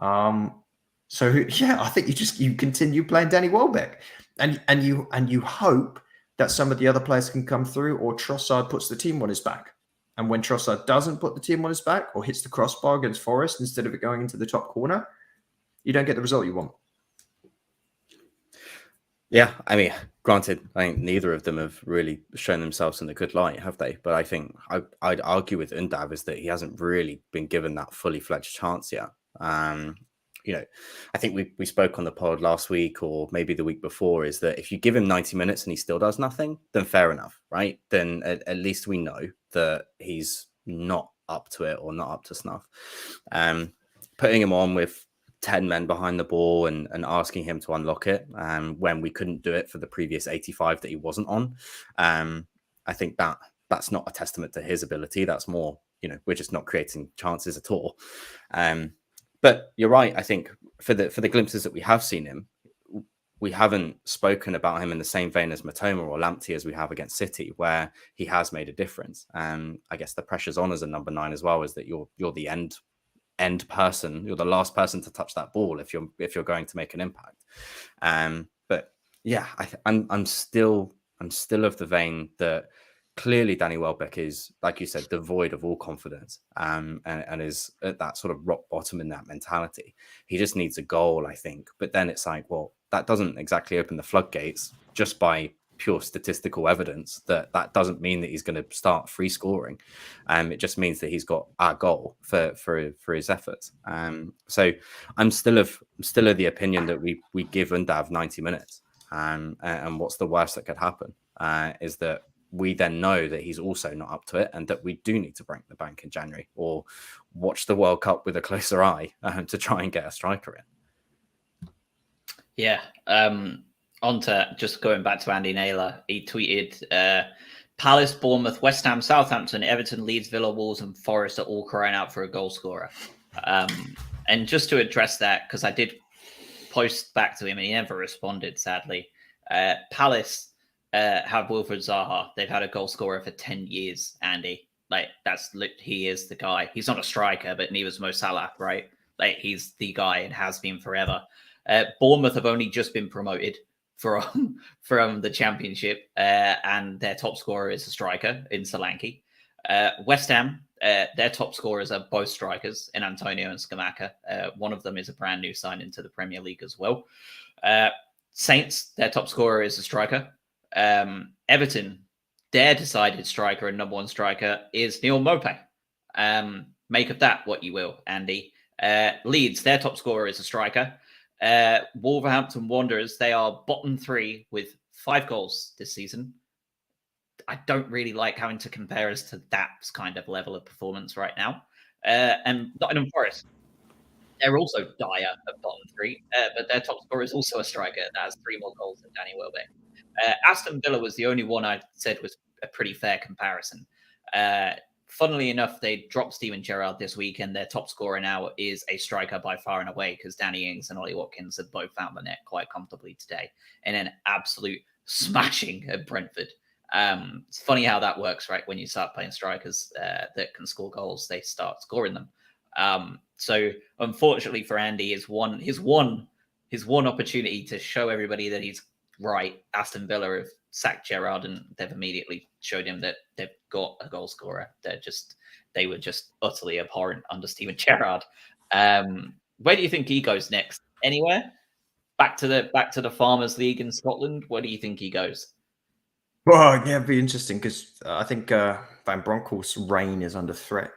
So yeah, I think you continue playing Danny Welbeck, and you hope that some of the other players can come through, or Trossard puts the team on his back. And when Trossard doesn't put the team on his back or hits the crossbar against Forest instead of it going into the top corner, you don't get the result you want. Yeah, I mean, granted, I think neither of them have really shown themselves in a good light, have they? But I think I'd argue with Undav is that he hasn't really been given that fully fledged chance yet. I think we spoke on the pod last week or maybe the week before, is that if you give him 90 minutes and he still does nothing, then fair enough, right? Then at least we know that he's not up to it or not up to snuff. Putting him on with 10 men behind the ball and asking him to unlock it when we couldn't do it for the previous 85 that he wasn't on, I think that's not a testament to his ability. That's more, we're just not creating chances at all. But you're right. I think for the glimpses that we have seen him, we haven't spoken about him in the same vein as Mitoma or Lamptey as we have against City, where he has made a difference. And I guess the pressure's on as a number 9 as well, is that you're the end person. You're the last person to touch that ball if you're going to make an impact. But yeah, I'm still of the vein that clearly Danny Welbeck is, like you said, devoid of all confidence, and is at that sort of rock bottom in that mentality. He just needs a goal, I think. But then it's like, well, that doesn't exactly open the floodgates just by pure statistical evidence. That doesn't mean that he's going to start free scoring. It just means that he's got our goal for his efforts. So I'm still of the opinion that we give Undav 90 minutes. And what's the worst that could happen is that we then know that he's also not up to it, and that we do need to break the bank in January or watch the World Cup with a closer eye to try and get a striker in. Yeah. On to just going back to Andy Naylor, he tweeted, Palace, Bournemouth, West Ham, Southampton, Everton, Leeds, Villa, Wolves and Forest are all crying out for a goal scorer. And just to address that, because I did post back to him and he never responded, sadly. Palace have Wilfred Zaha. They've had a goal scorer for 10 years, Andy. Like, he is the guy. He's not a striker, but neither is Mo Salah, right? Like, he's the guy and has been forever. Bournemouth have only just been promoted from the Championship, and their top scorer is a striker in Solanke. West Ham, their top scorers are both strikers in Antonio and Scamacca. One of them is a brand new signing to the Premier League as well. Saints, their top scorer is a striker. Everton, their decided striker and number one striker is Neil Maupay. Make of that what you will, Andy. Leeds, their top scorer is a striker. Wolverhampton Wanderers, they are bottom 3 with 5 goals this season. I don't really like having to compare us to that kind of level of performance right now. And Nottingham Forest, they're also dire at bottom 3, but their top scorer is also a striker that has 3 more goals than Danny Welbeck. Aston Villa was the only one I said was a pretty fair comparison. Funnily enough, they dropped Steven Gerrard this week, and their top scorer now is a striker by far and away, because Danny Ings and Ollie Watkins have both found the net quite comfortably today in an absolute smashing at Brentford. It's funny how that works, right? When you start playing strikers that can score goals, they start scoring them. So unfortunately for Andy, his one opportunity to show everybody that he's right, Aston Villa have sacked Gerrard, and they've immediately showed him that they've got a goal scorer. They were just utterly abhorrent under Steven Gerrard. Where do you think he goes next? Anywhere? Back to the Farmers League in Scotland? Where do you think he goes? Well, yeah, it'd be interesting, because I think Van Bronckhorst's reign is under threat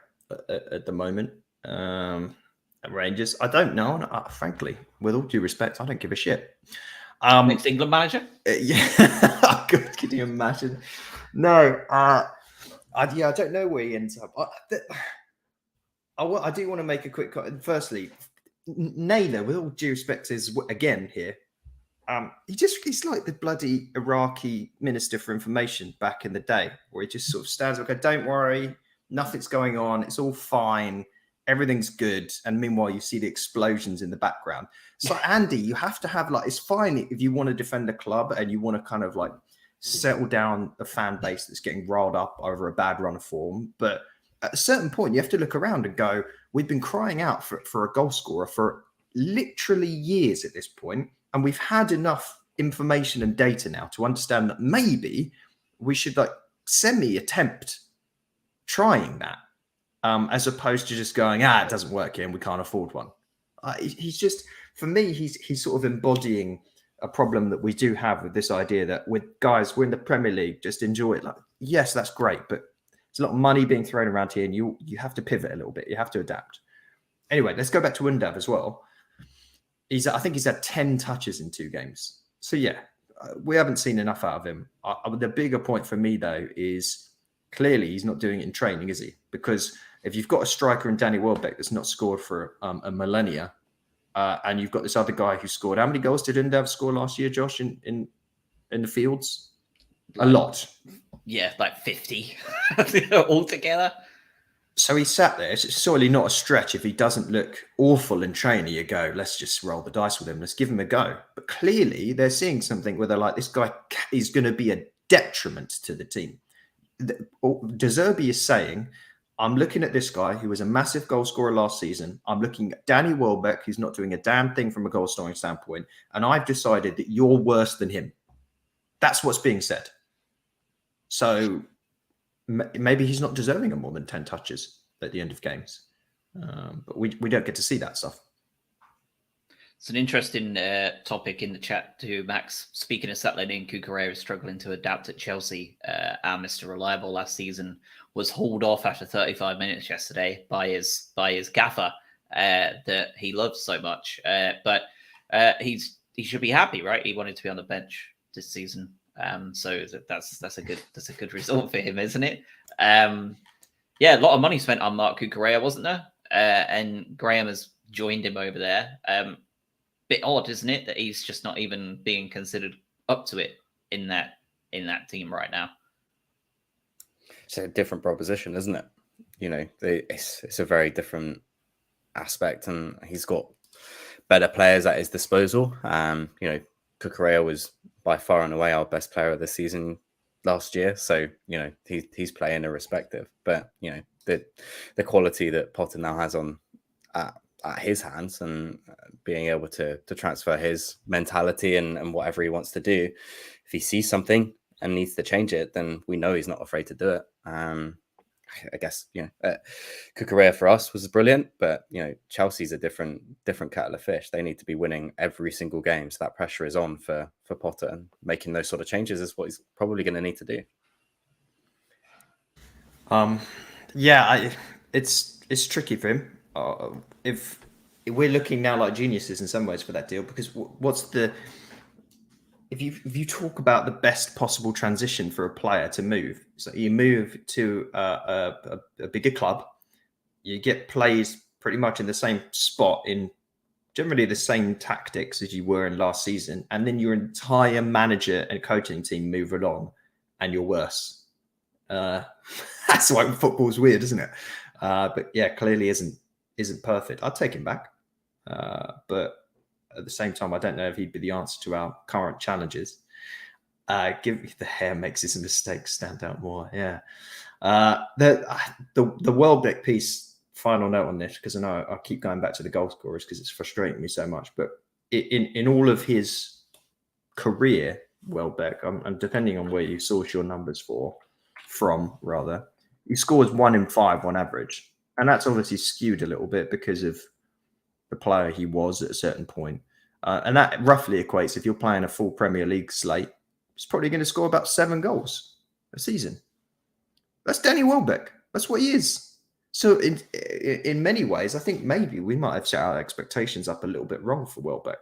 at the moment. At Rangers, I don't know. Frankly, with all due respect, I don't give a shit. Next England manager? Yeah, God, can you imagine? No, I don't know where he ends up. I do want to make a quick comment. Firstly, Naylor, with all due respect, is again here. He's like the bloody Iraqi Minister for Information back in the day, where he just sort of stands up and goes, "Don't worry, nothing's going on. It's all fine. Everything's good." And meanwhile, you see the explosions in the background. So, Andy, you have to have, like, it's fine if you want to defend a club and you want to kind of like settle down a fan base that's getting riled up over a bad run of form. But at a certain point, you have to look around and go, we've been crying out for a goal scorer for literally years at this point, and we've had enough information and data now to understand that maybe we should like semi-attempt trying that. As opposed to just going, it doesn't work here and we can't afford one. He's just, for me, he's sort of embodying a problem that we do have with this idea that with guys, we're in the Premier League, just enjoy it. Like, yes, that's great, but there's a lot of money being thrown around here, and you have to pivot a little bit. You have to adapt. Anyway, let's go back to Undav as well. I think he's had 10 touches in 2 games. So yeah, we haven't seen enough out of him. The bigger point for me though is clearly he's not doing it in training, is he? Because if you've got a striker in Danny Welbeck that's not scored for a millennia, and you've got this other guy who scored, how many goals did Undav score last year, Josh, in the fields? A lot. Yeah, like 50 altogether. So he sat there. It's surely not a stretch if he doesn't look awful in training. You go, let's just roll the dice with him. Let's give him a go. But clearly they're seeing something where they're like, this guy is going to be a detriment to the team. De Zerbi is saying, I'm looking at this guy who was a massive goal scorer last season. I'm looking at Danny Welbeck, who's not doing a damn thing from a goal scoring standpoint. And I've decided that you're worse than him. That's what's being said. So maybe he's not deserving of more than 10 touches at the end of games. But we don't get to see that stuff. It's an interesting topic in the chat too, Max. Speaking of Satlin, Cucurella is struggling to adapt at Chelsea. Our Mr. Reliable last season was hauled off after 35 minutes yesterday by his gaffer that he loves so much. But he should be happy, right? He wanted to be on the bench this season. So that's a good result for him, isn't it? Yeah, a lot of money spent on Marc Cucurella, wasn't there? And Graham has joined him over there. Bit odd, isn't it, that he's just not even being considered up to it in that team right now? It's a different proposition, isn't it? You know, it's a very different aspect, and he's got better players at his disposal. You know, Cucurella was by far and away our best player of the season last year, so you know he's playing irrespective. But you know the quality that Potter now has on at his hands and being able to transfer his mentality and whatever he wants to do. If he sees something and needs to change it, then we know he's not afraid to do it. I guess, Cucurella for us was brilliant, but Chelsea's a different kettle of fish. They need to be winning every single game, so that pressure is on for Potter, and making those sort of changes is what he's probably going to need to do. It's tricky for him. If we're looking now like geniuses in some ways for that deal, because if you talk about the best possible transition for a player to move, so you move to a bigger club, you get plays pretty much in the same spot, in generally the same tactics as you were in last season, and then your entire manager and coaching team move along, and you're worse. That's why football's weird, isn't it? But yeah, clearly isn't perfect. I'd take him back, but at the same time, I don't know if he'd be the answer to our current challenges. Give me the hair makes his mistakes stand out more. Yeah. The Welbeck piece, final note on this, because I know I keep going back to the goal scorers because it's frustrating me so much. But in all of his career, Welbeck, and depending on where you source your numbers from, he scores 1 in 5 on average. And that's obviously skewed a little bit because of the player he was at a certain point. And that roughly equates, if you're playing a full Premier League slate, he's probably going to score about 7 goals a season. That's Danny Welbeck. That's what he is. So in many ways, I think maybe we might have set our expectations up a little bit wrong for Welbeck,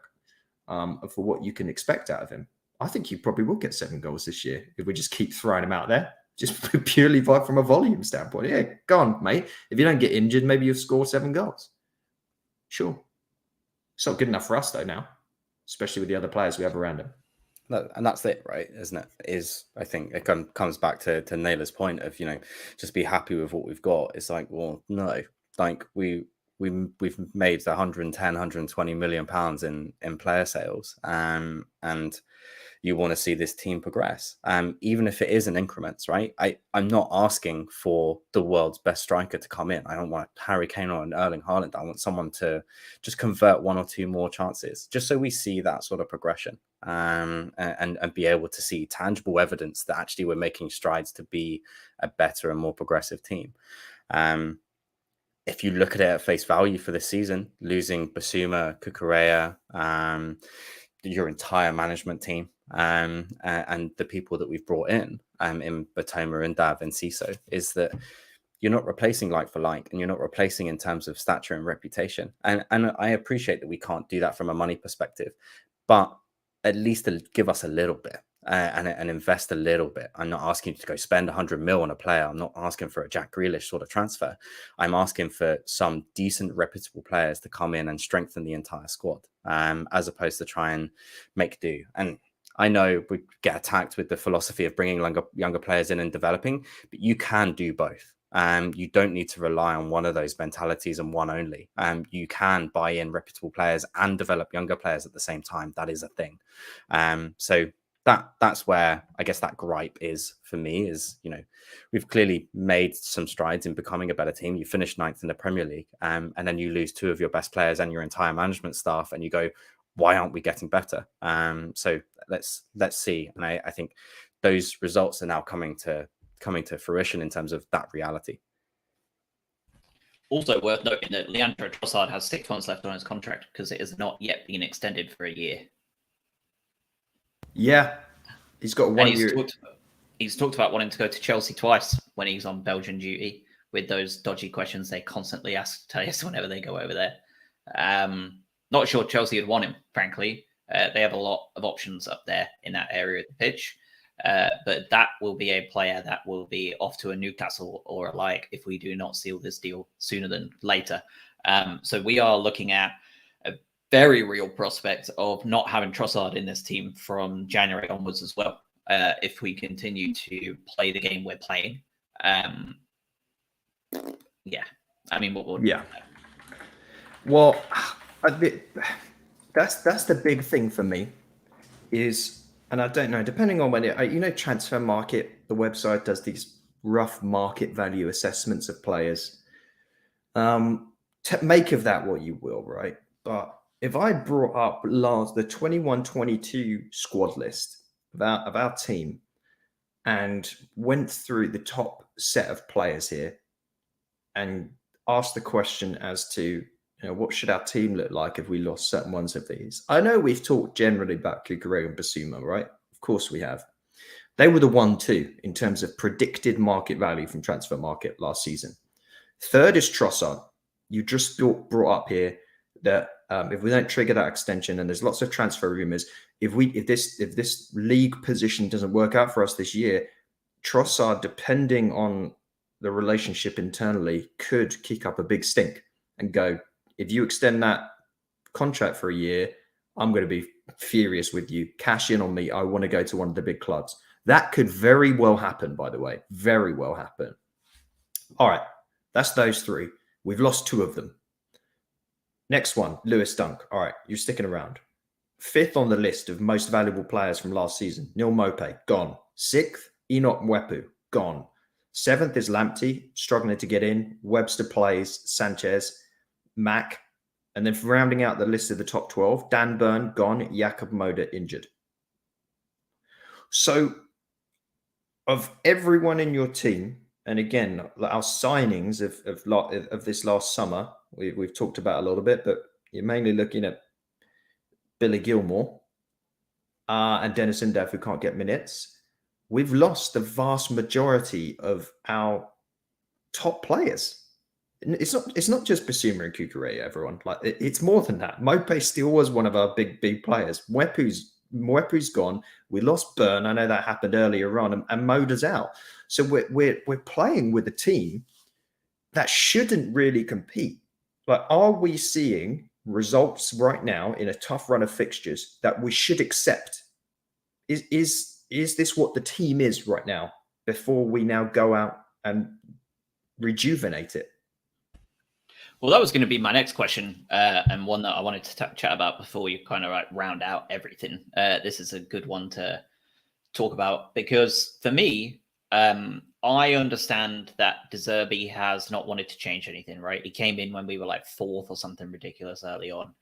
for what you can expect out of him. I think he probably will get 7 goals this year if we just keep throwing him out there, just purely from a volume standpoint. Yeah, go on, mate. If you don't get injured, maybe you'll score 7 goals. Sure. It's not good enough for us, though, now, especially with the other players we have around him. No, and that's it, right? Isn't it? I think it comes back to Naylor's point of, just be happy with what we've got. It's like, well, no, like we've made 110, 120 million pounds in player sales, and you want to see this team progress, even if it is in increments, right? I'm not asking for the world's best striker to come in. I don't want Harry Kane or an Erling Haaland. I want someone to just convert 1 or 2 more chances, just so we see that sort of progression, and be able to see tangible evidence that actually we're making strides to be a better and more progressive team. If you look at it at face value for this season, losing Basuma, Cucurella, your entire management team, and the people that we've brought in Batoma and Dav and Ciso, is that you're not replacing like for like, and you're not replacing in terms of stature and reputation. And I appreciate that we can't do that from a money perspective, but at least give us a little bit and invest a little bit. I'm not asking you to go spend 100 mil on a player. I'm not asking for a Jack Grealish sort of transfer. I'm asking for some decent, reputable players to come in and strengthen the entire squad, as opposed to try and make do. And I know we get attacked with the philosophy of bringing younger players in and developing, but you can do both. You don't need to rely on one of those mentalities and one only. You can buy in reputable players and develop younger players at the same time. That is a thing. So that's where I guess that gripe is for me is, we've clearly made some strides in becoming a better team. You finished 9th in the Premier League, and then you lose 2 of your best players and your entire management staff, and you go, why aren't we getting better? So let's see. And I think those results are now coming to fruition in terms of that reality. Also worth noting that Leandro Trossard has 6 months left on his contract because it has not yet been extended for a year. Yeah, he's got 1 year. He's talked about wanting to go to Chelsea twice when he's on Belgian duty, with those dodgy questions they constantly ask Tayes whenever they go over there. Not sure Chelsea would want him, frankly. They have a lot of options up there in that area of the pitch. But that will be a player that will be off to a Newcastle or alike if we do not seal this deal sooner than later. So we are looking at a very real prospect of not having Trossard in this team from January onwards as well, if we continue to play the game we're playing. Yeah. I mean, yeah. Well, that's the big thing for me is, and I don't know, depending on when Transfer Market, the website does these rough market value assessments of players. To make of that what you will, right? But if I brought up the 21-22 squad list of our team and went through the top set of players here and asked the question as to what should our team look like if we lost certain ones of these. I know we've talked generally about Cucurella and Bissouma, right? Of course we have. They were the 1-2 in terms of predicted market value from Transfer Market last season. Third is Trossard. You just brought up here that if we don't trigger that extension, and there's lots of transfer rumors, if this league position doesn't work out for us this year, Trossard, depending on the relationship internally, could kick up a big stink and go, if you extend that contract for a year, I'm going to be furious with you. Cash in on me. I want to go to one of the big clubs. That could very well happen, by the way. Very well happen. All right. That's those three. We've lost two of them. Next one, Lewis Dunk. All right. You're sticking around. Fifth on the list of most valuable players from last season, Neal Maupay, gone. Sixth, Enoch Mwepu, gone. Seventh is Lamptey, struggling to get in. Webster plays, Sanchez, Mack. And then rounding out the list of the top 12, Dan Burn, gone. Jakob Moder, injured. So, of everyone in your team, and again, our signings of this last summer, we've talked about a little bit, but you're mainly looking at Billy Gilmore and Dennis Undav, who can't get minutes. We've lost the vast majority of our top players. It's not just Bissouma and Cucurella, everyone. Like it's more than that. Maupay still was one of our big players. Mwepu's gone. We lost Burn. I know that happened earlier on, and Moder's out. So we're playing with a team that shouldn't really compete. Like, are we seeing results right now in a tough run of fixtures that we should accept? Is this what the team is right now before we now go out and rejuvenate it? Well, that was going to be my next question, and one that I wanted to chat about before we kind of round out everything. This is a good one to talk about because for me, I understand that De Zerbi has not wanted to change anything, right? He came in when we were like fourth or something ridiculous early on.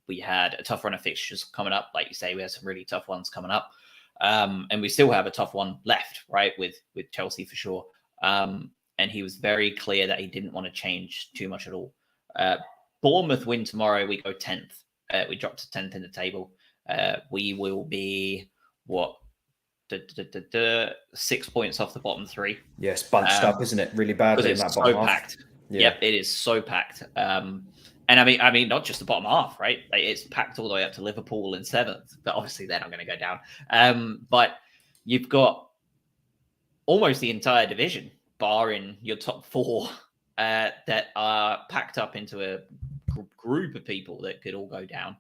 We had a tough run of fixtures coming up. Like you say, we have some really tough ones coming up. And we still have a tough one left, right? With Chelsea for sure. And he was very clear that he didn't want to change too much at all. Bournemouth win tomorrow, we go 10th. We dropped to 10th in the table. We will be, 6 points off the bottom three. Yes, bunched up, isn't it? Really badly in that bottom half. Packed. Yeah. Yep, it is so packed. And I mean, not just the bottom half, right? Like, it's packed all the way up to Liverpool in 7th, but obviously they're not going to go down. But you've got almost the entire division, barring your top 4, that are packed up into a group of people that could all go down.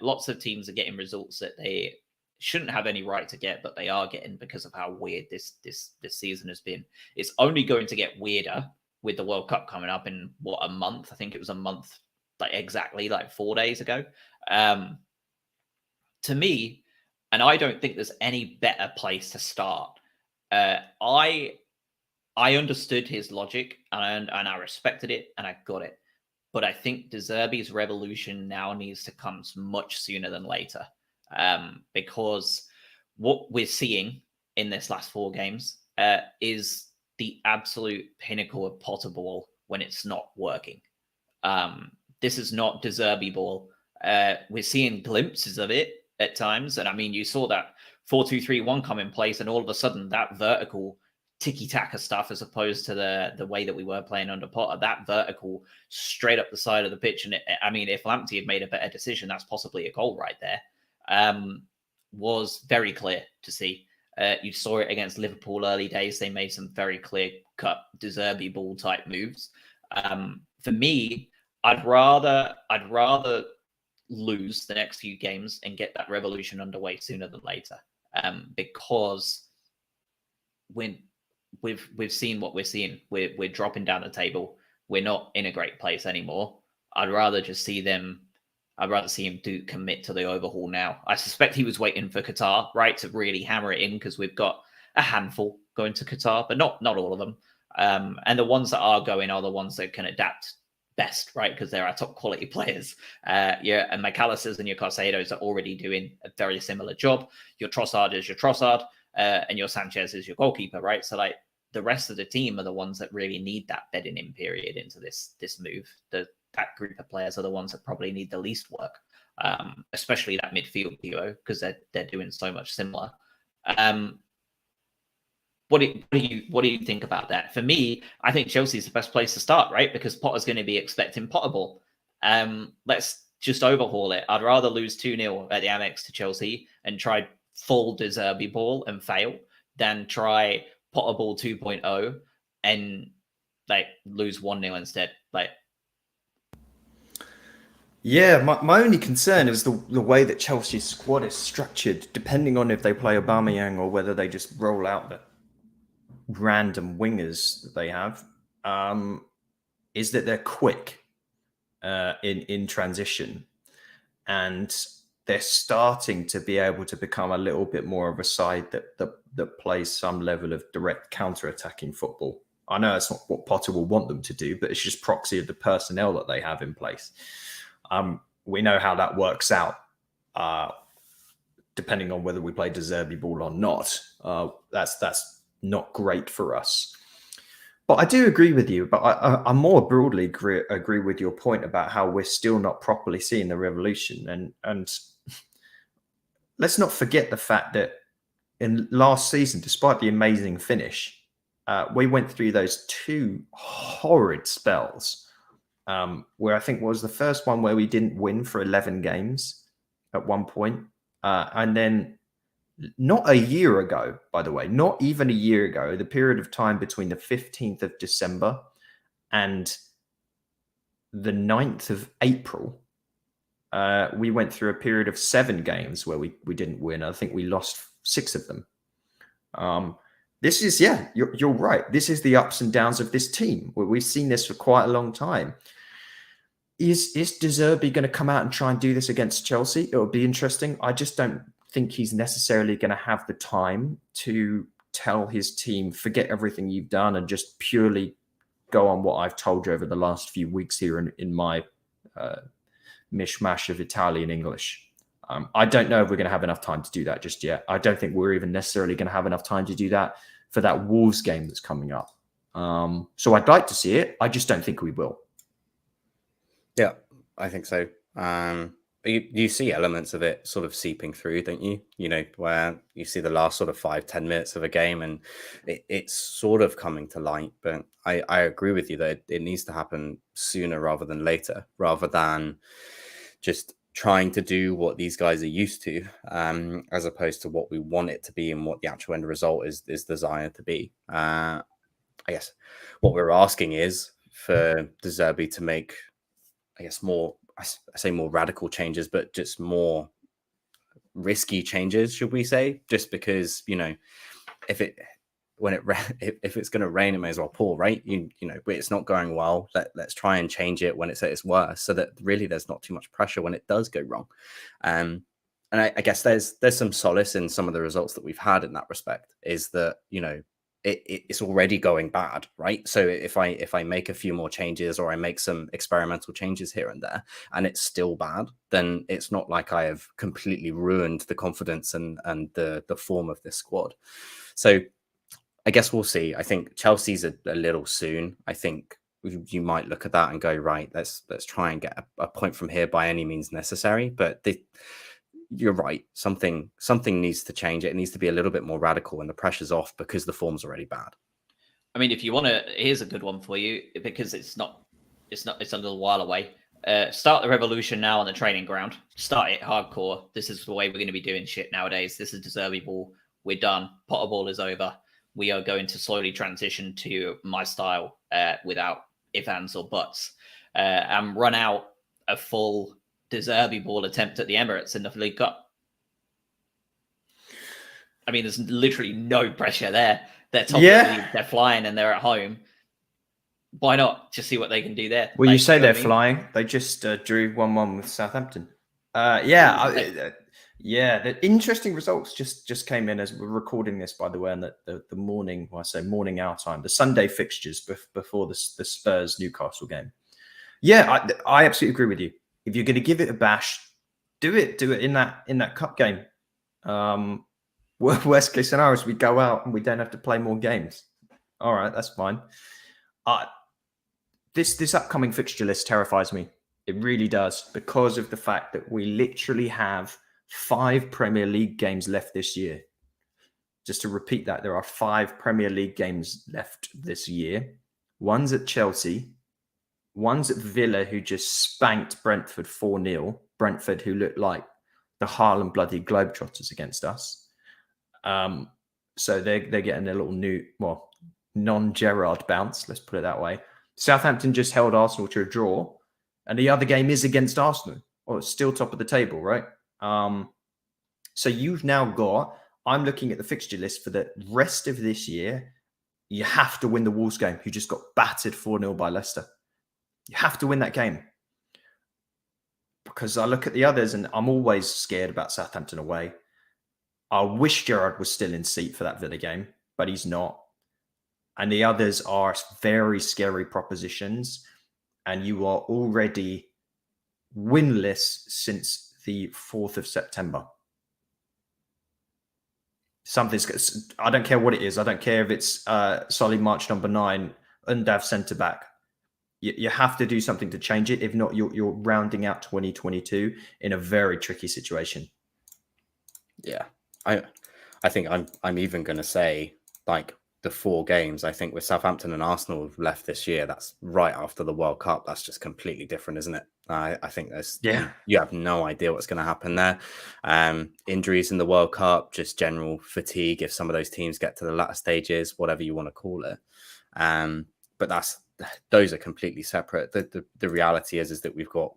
Lots of teams are getting results that they shouldn't have any right to get, but they are getting because of how weird this season has been. It's only going to get weirder with the World Cup coming up in a month? I think it was a month, exactly 4 days ago. To me, and I don't think there's any better place to start. I understood his logic and I respected it and I got it. But I think De Zerbi's revolution now needs to come much sooner than later. Because what we're seeing in this last 4 games is the absolute pinnacle of Potter ball when it's not working. This is not De Zerbi ball. We're seeing glimpses of it at times. And I mean, you saw that 4-2-3-1 come in place and all of a sudden that vertical tiki-taka stuff, as opposed to the way that we were playing under Potter, that vertical straight up the side of the pitch. And if Lamptey had made a better decision, that's possibly a goal right there. Was very clear to see. You saw it against Liverpool early days. They made some very clear-cut De Zerbi ball type moves. For me, I'd rather lose the next few games and get that revolution underway sooner than later. Because when we've seen what we're seeing, we're dropping down the table. We're not in a great place anymore. I'd rather see him commit to the overhaul now. I suspect he was waiting for Qatar, right, to really hammer it in, because we've got a handful going to Qatar, but not all of them. And the ones that are going are the ones that can adapt best, right? Because they're our top quality players. Yeah, and McAllister's and your Caicedos are already doing a very similar job. Your Trossard is your Trossard, and your Sanchez is your goalkeeper, right? So like the rest of the team are the ones that really need that bedding in period into this move. That group of players are the ones that probably need the least work, especially that midfield duo, because they're doing so much similar. What do you think about that? For me, I think Chelsea's the best place to start, right? Because Potter's going to be expecting Potter ball. Let's just overhaul it. I'd rather lose 2-0 at the Amex to Chelsea and try full De Zerbi ball and fail than try Potter ball 2.0 and like lose 1-0 instead. Like, yeah, my only concern is the way that Chelsea's squad is structured, depending on if they play Aubameyang or whether they just roll out the random wingers that they have, is that they're quick in transition, and they're starting to be able to become a little bit more of a side that plays some level of direct counter-attacking football. I know that's not what Potter will want them to do, but it's just proxy of the personnel that they have in place. We know how that works out, depending on whether we play De Zerbi ball or not. That's not great for us. But I do agree with you. But I more broadly agree with your point about how we're still not properly seeing the revolution. And let's not forget the fact that in last season, despite the amazing finish, we went through those two horrid spells where I think was the first one where we didn't win for 11 games at one point. And then not a year ago, by the way, not even a year ago, the period of time between the 15th of December and the 9th of April, we went through a period of 7 games where we didn't win. I think we lost 6 of them. This is, yeah, you're right. This is the ups and downs of this team. We've seen this for quite a long time. Is De Zerbi going to come out and try and do this against Chelsea? It'll be interesting. I just don't think he's necessarily going to have the time to tell his team, forget everything you've done and just purely go on what I've told you over the last few weeks here in my mishmash of Italian English. I don't know if we're going to have enough time to do that just yet. I don't think we're even necessarily going to have enough time to do that for that Wolves game that's coming up. So I'd like to see it. I just don't think we will. Yeah, I think so. You see elements of it sort of seeping through, don't you? You know, where you see the last sort of 5-10 minutes of a game and it's sort of coming to light. But I agree with you that it needs to happen sooner rather than later, rather than just trying to do what these guys are used to, as opposed to what we want it to be and what the actual end result is desired to be. I guess what we're asking is for De Zerbi to make, I guess, more, I say more radical changes, but just more risky changes, should we say? Just because, you know, if it's going to rain, it may as well pour, right? You know, it's not going well. Let's try and change it when it's at its worst, so that really there's not too much pressure when it does go wrong. And I guess there's some solace in some of the results that we've had in that respect. Is that, you know, it's already going bad, right? So if I make a few more changes or I make some experimental changes here and there and it's still bad, then it's not like I have completely ruined the confidence and the form of this squad. So I guess we'll see. I think Chelsea's a little soon. I think you might look at that and go, right, let's try and get a point from here by any means necessary. But you're right. Something needs to change. It needs to be a little bit more radical and the pressure's off because the form's already bad. I mean, if you want to, here's a good one for you because it's a little while away. Start the revolution now on the training ground. Start it hardcore. This is the way we're going to be doing shit nowadays. This is De Zerbi ball. We're done. Potter ball is over. We are going to slowly transition to my style without ifs, ands, or buts, and run out a full De Zerbi ball attempt at the Emirates in the League Cup. I mean, there's literally no pressure there. They're top of the league, they're flying, and they're at home. Why not? Just see what they can do there. Well, you say they're flying. They just drew 1-1 with Southampton. The interesting results just came in as we're recording this, by the way, and the morning, well, I say morning our time, the Sunday fixtures before the Spurs Newcastle game. Yeah, I absolutely agree with you. If you're going to give it a bash, do it in that cup game. Worst case scenario is we go out and we don't have to play more games. All right, that's fine. This upcoming fixture list terrifies me. It really does, because of the fact that we literally have 5 Premier League games left this year. Just to repeat that, there are 5 Premier League games left this year. One's at Chelsea. One's at Villa, who just spanked Brentford 4-0. Brentford, who looked like the Harlem bloody Globetrotters against us. So they're getting a little non-Gerrard bounce, let's put it that way. Southampton just held Arsenal to a draw, and the other game is against Arsenal. Or it's still top of the table, right? So you've now got, I'm looking at the fixture list for the rest of this year. You have to win the Wolves game, who just got battered 4-0 by Leicester. You have to win that game. Because I look at the others and I'm always scared about Southampton away. I wish Gerrard was still in seat for that Villa game, but he's not. And the others are very scary propositions. And you are already winless since the 4th of September. I don't care what it is. I don't care if it's Solly March number 9, Undav centre back. You have to do something to change it. If not, you're rounding out 2022 in a very tricky situation. Yeah, I think I'm even going to say, like, the 4 games, I think, with Southampton and Arsenal left this year, that's right after the World Cup. That's just completely different, isn't it? I think you have no idea what's going to happen there. Injuries in the World Cup, just general fatigue if some of those teams get to the latter stages, whatever you want to call it. But those are completely separate. The reality is that we've got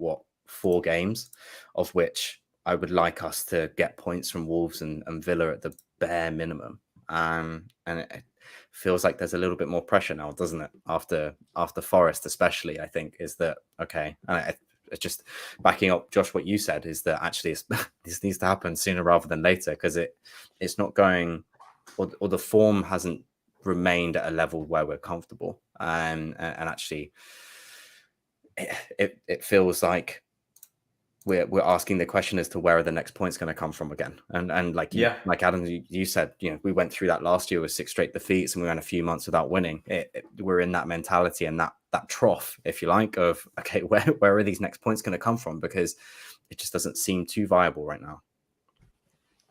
4 games, of which I would like us to get points from Wolves and Villa at the bare minimum. And it feels like there's a little bit more pressure now, doesn't it? After Forest, especially, I think, is that okay? And it's just backing up, Josh, what you said is that actually this needs to happen sooner rather than later, because it's not going, or the form hasn't remained at a level where we're comfortable, and actually it feels like we're asking the question as to where are the next points going to come from again. And like Adam, you said, we went through that last year with 6 straight defeats and we went a few months without winning. We're in that mentality and that trough, if you like, of okay, where are these next points going to come from? Because it just doesn't seem too viable right now.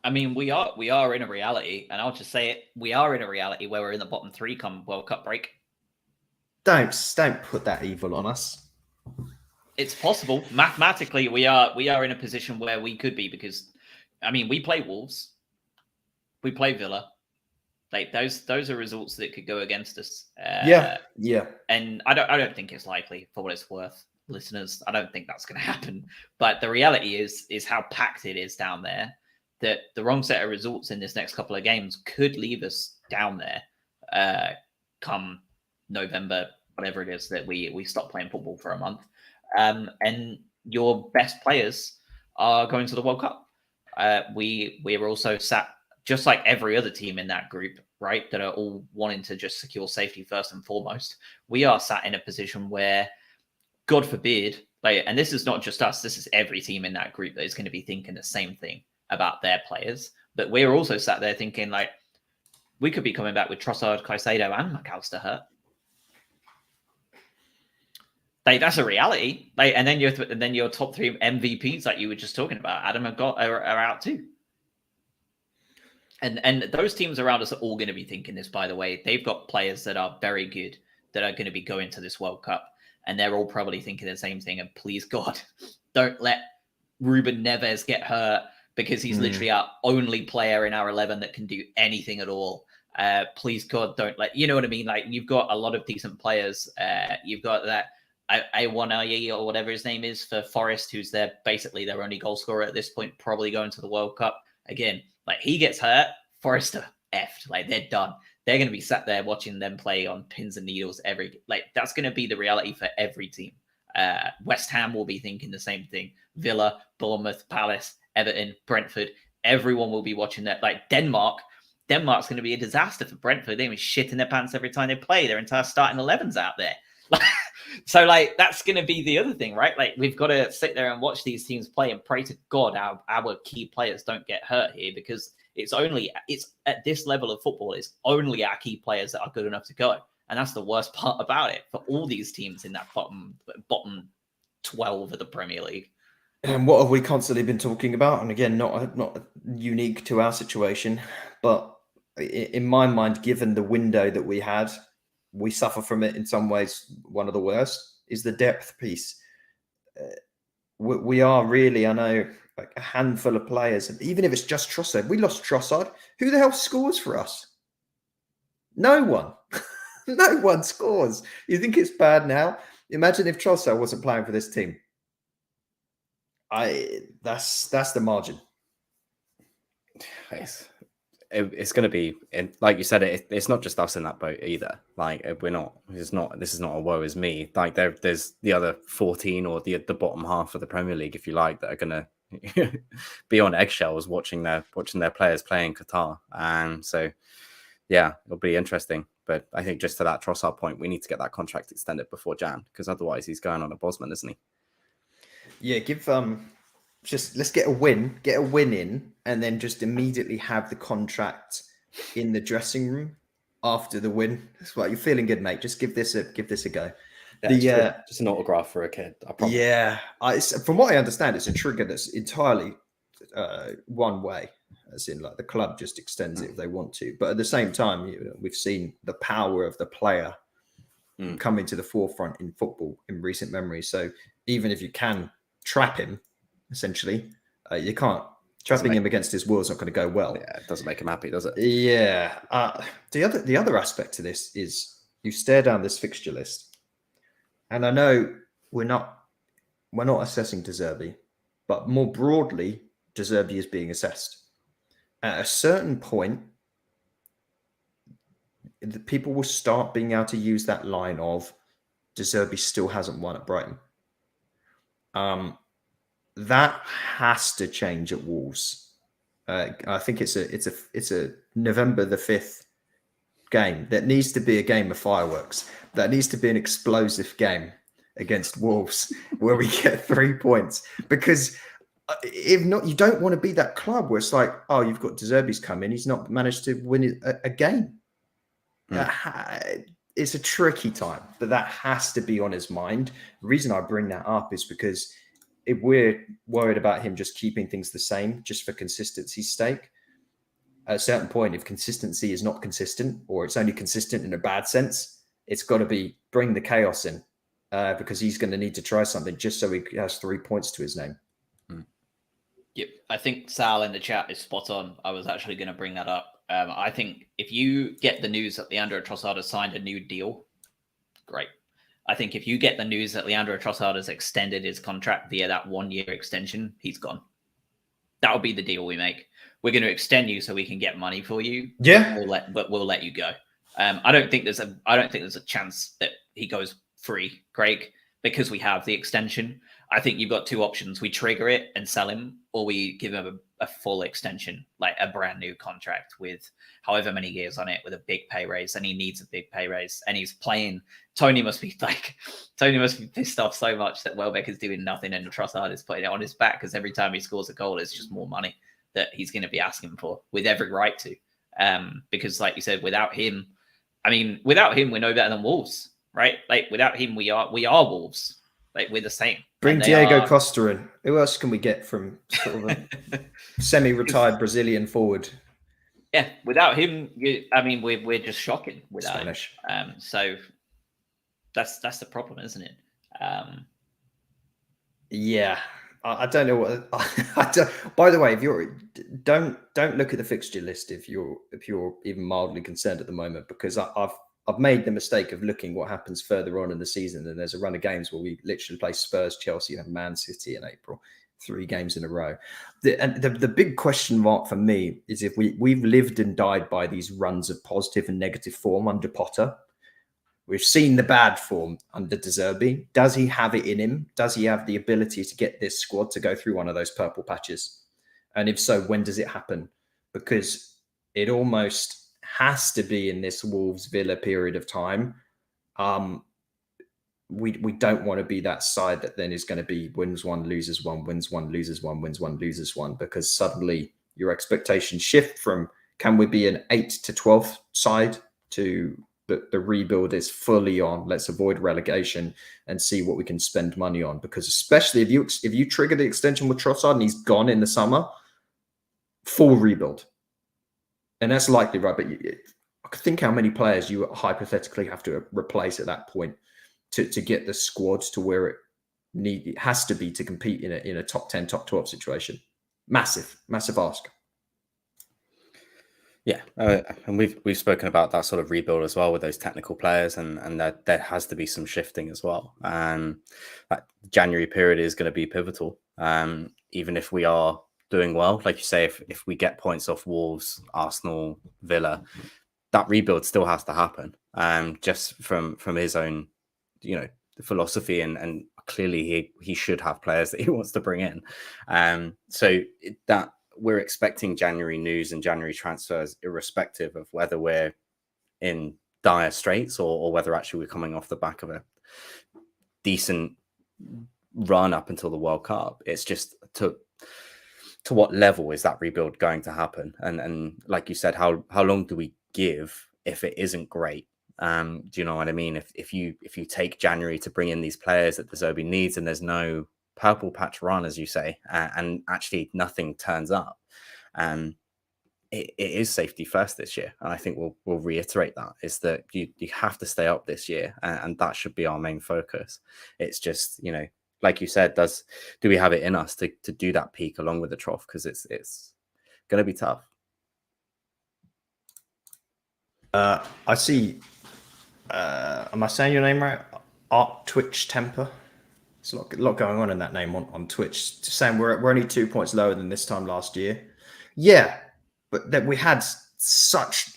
I mean, we are in a reality, and I'll just say it, we are in a reality where we're in the bottom 3 come World Cup break. Don't put that evil on us. It's possible. Mathematically, we are in a position where we could be, because, I mean, we play Wolves, we play Villa. Like those are results that could go against us. Yeah. And I don't think it's likely, for what it's worth, listeners. I don't think that's going to happen. But the reality is how packed it is down there, that the wrong set of results in this next couple of games could leave us down there come November, whatever it is that we stop playing football for a month. And your best players are going to the World Cup. We're also sat, just like every other team in that group, right, that are all wanting to just secure safety first and foremost. We are sat in a position where, God forbid, and this is not just us, this is every team in that group that is going to be thinking the same thing about their players. But we're also sat there thinking, like, we could be coming back with Trossard, Caicedo, and McAllister hurt. Like, that's a reality. Like, and then your top 3 MVPs that you were just talking about, Adam, are out too. And those teams around us are all going to be thinking this, by the way. They've got players that are very good that are going to be going to this World Cup. And they're all probably thinking the same thing. And please, God, don't let Ruben Neves get hurt, because he's literally our only player in our 11 that can do anything at all. Please, God, don't let, you know what I mean? Like, you've got a lot of decent players. You've got that Iwanayi or whatever his name is for Forest, who's basically their only goal scorer at this point, probably going to the World Cup. Again, like, he gets hurt, Forest are effed. Like, they're done. They're going to be sat there watching them play on pins and needles that's going to be the reality for every team. West Ham will be thinking the same thing. Villa, Bournemouth, Palace, Everton, Brentford, everyone will be watching that. Like, Denmark's going to be a disaster for Brentford. They're going to be shitting their pants every time they play. Their entire starting 11's out there. So, like, that's going to be the other thing, right? Like, we've got to sit there and watch these teams play and pray to God our key players don't get hurt here, because it's at this level of football, it's only our key players that are good enough to go. And that's the worst part about it for all these teams in that bottom 12 of the Premier League. And what have we constantly been talking about? And again, not unique to our situation, but in my mind, given the window that we had, we suffer from it in some ways. One of the worst is the depth piece. We are really, I know, like a handful of players. And even if it's just Trossard, we lost Trossard. Who the hell scores for us? No one. No one scores. You think it's bad now? Imagine if Trossard wasn't playing for this team. That's the margin. It's going to be, like you said, it's not just us in that boat either. Like this is not a woe is me. Like there's the other 14 or the bottom half of the Premier League, if you like, that are going to be on eggshells watching their players play in Qatar. And so, yeah, it'll be interesting. But I think just to that Trossard point, we need to get that contract extended before Jan, because otherwise he's going on a Bosman, isn't he? Yeah, let's get a win in, and then just immediately have the contract in the dressing room after the win. That's right. You're feeling good, mate. Just give this a go. Yeah, just an autograph for a kid. I promise. Yeah, from what I understand, it's a trigger that's entirely one way, as in like the club just extends it if they want to. But at the same time, we've seen the power of the player coming to the forefront in football in recent memory. So even if you can trap him, essentially, you can't. Trapping him against his will is not going to go well. Yeah, it doesn't make him happy, does it? Yeah. The other aspect to this is you stare down this fixture list, and I know we're not assessing De Zerbi, but more broadly, De Zerbi is being assessed. At a certain point, the people will start being able to use that line of De Zerbi still hasn't won at Brighton. That has to change at Wolves. I think it's a November the 5th game. That needs to be a game of fireworks. That needs to be an explosive game against Wolves where we get 3 points. Because if not, you don't want to be that club where it's like, oh, you've got De Zerbi's come in. He's not managed to win a game. It's a tricky time, but that has to be on his mind. The reason I bring that up is because if we're worried about him just keeping things the same, just for consistency's sake, at a certain point, if consistency is not consistent, or it's only consistent in a bad sense, it's got to be bring the chaos in, because he's going to need to try something just so he has 3 points to his name. Yep, I think Sal in the chat is spot on. I was actually going to bring that up. I think if you get the news that Leandro Trossard has signed a new deal, great. I think if you get the news that Leandro Trossard has extended his contract via that 1 year extension, he's gone. That will be the deal we make. We're going to extend you so we can get money for you. Yeah, but we'll let you go. I don't think there's a chance that he goes free, Craig, because we have the extension. I think you've got two options. We trigger it and sell him, or we give him a full extension, like a brand new contract with however many years on it, with a big pay raise. And he needs a big pay raise. And he's playing. Tony must be pissed off so much that Welbeck is doing nothing and Trossard is putting it on his back, because every time he scores a goal, it's just more money that he's going to be asking for, with every right to. Because like you said, without him, we're no better than Wolves, right? Like without him, we are Wolves. Like we're the same. Bring Diego Costa in. Who else can we get from sort of a semi-retired Brazilian forward? Yeah, without him, we're just shocking without Spanish. him. So that's the problem, isn't it? Yeah, I don't know what. By the way, if you're don't look at the fixture list if you're even mildly concerned at the moment, because I've made the mistake of looking what happens further on in the season, and there's a run of games where we literally play Spurs, Chelsea, and Man City in April, 3 games in a row. The big question mark for me is if we've lived and died by these runs of positive and negative form under Potter. We've seen the bad form under De Zerbi. Does he have it in him? Does he have the ability to get this squad to go through one of those purple patches? And if so, when does it happen? Because it almost has to be in this Wolves Villa period of time. we don't want to be that side that then is going to be wins one, loses one, wins one, loses one, wins one, loses one, because suddenly your expectations shift from can we be an 8 to 12 side to the rebuild is fully on. Let's avoid relegation and see what we can spend money on. Because especially if you trigger the extension with Trossard and he's gone in the summer, full rebuild, and that's likely, right? But think how many players you hypothetically have to replace at that point to get the squads to where it has to be to compete in a top 10, top 12 situation. Massive ask. Yeah, and we've spoken about that sort of rebuild as well with those technical players, and that there has to be some shifting as well. That January period is going to be pivotal. Even if we are doing well, like you say, if we get points off Wolves, Arsenal, Villa, that rebuild still has to happen. Just from his own, philosophy, and clearly he should have players that he wants to bring in. So that. We're expecting January news and January transfers, irrespective of whether we're in dire straits or whether actually we're coming off the back of a decent run up until the World Cup. It's just to what level is that rebuild going to happen? And like you said, how long do we give if it isn't great? Do you know what I mean? If you take January to bring in these players that De Zerbi needs, and there's no purple patch run, as you say, and actually nothing turns up, it is safety first this year. And I think we'll reiterate that, is that you have to stay up this year, and that should be our main focus. It's just, like you said, do we have it in us to do that peak along with the trough? Because it's going to be tough. I see. Am I saying your name right? Art Twitch Temper. There's a lot going on in that name on Twitch. Just saying we're only 2 points lower than this time last year. Yeah, but that we had such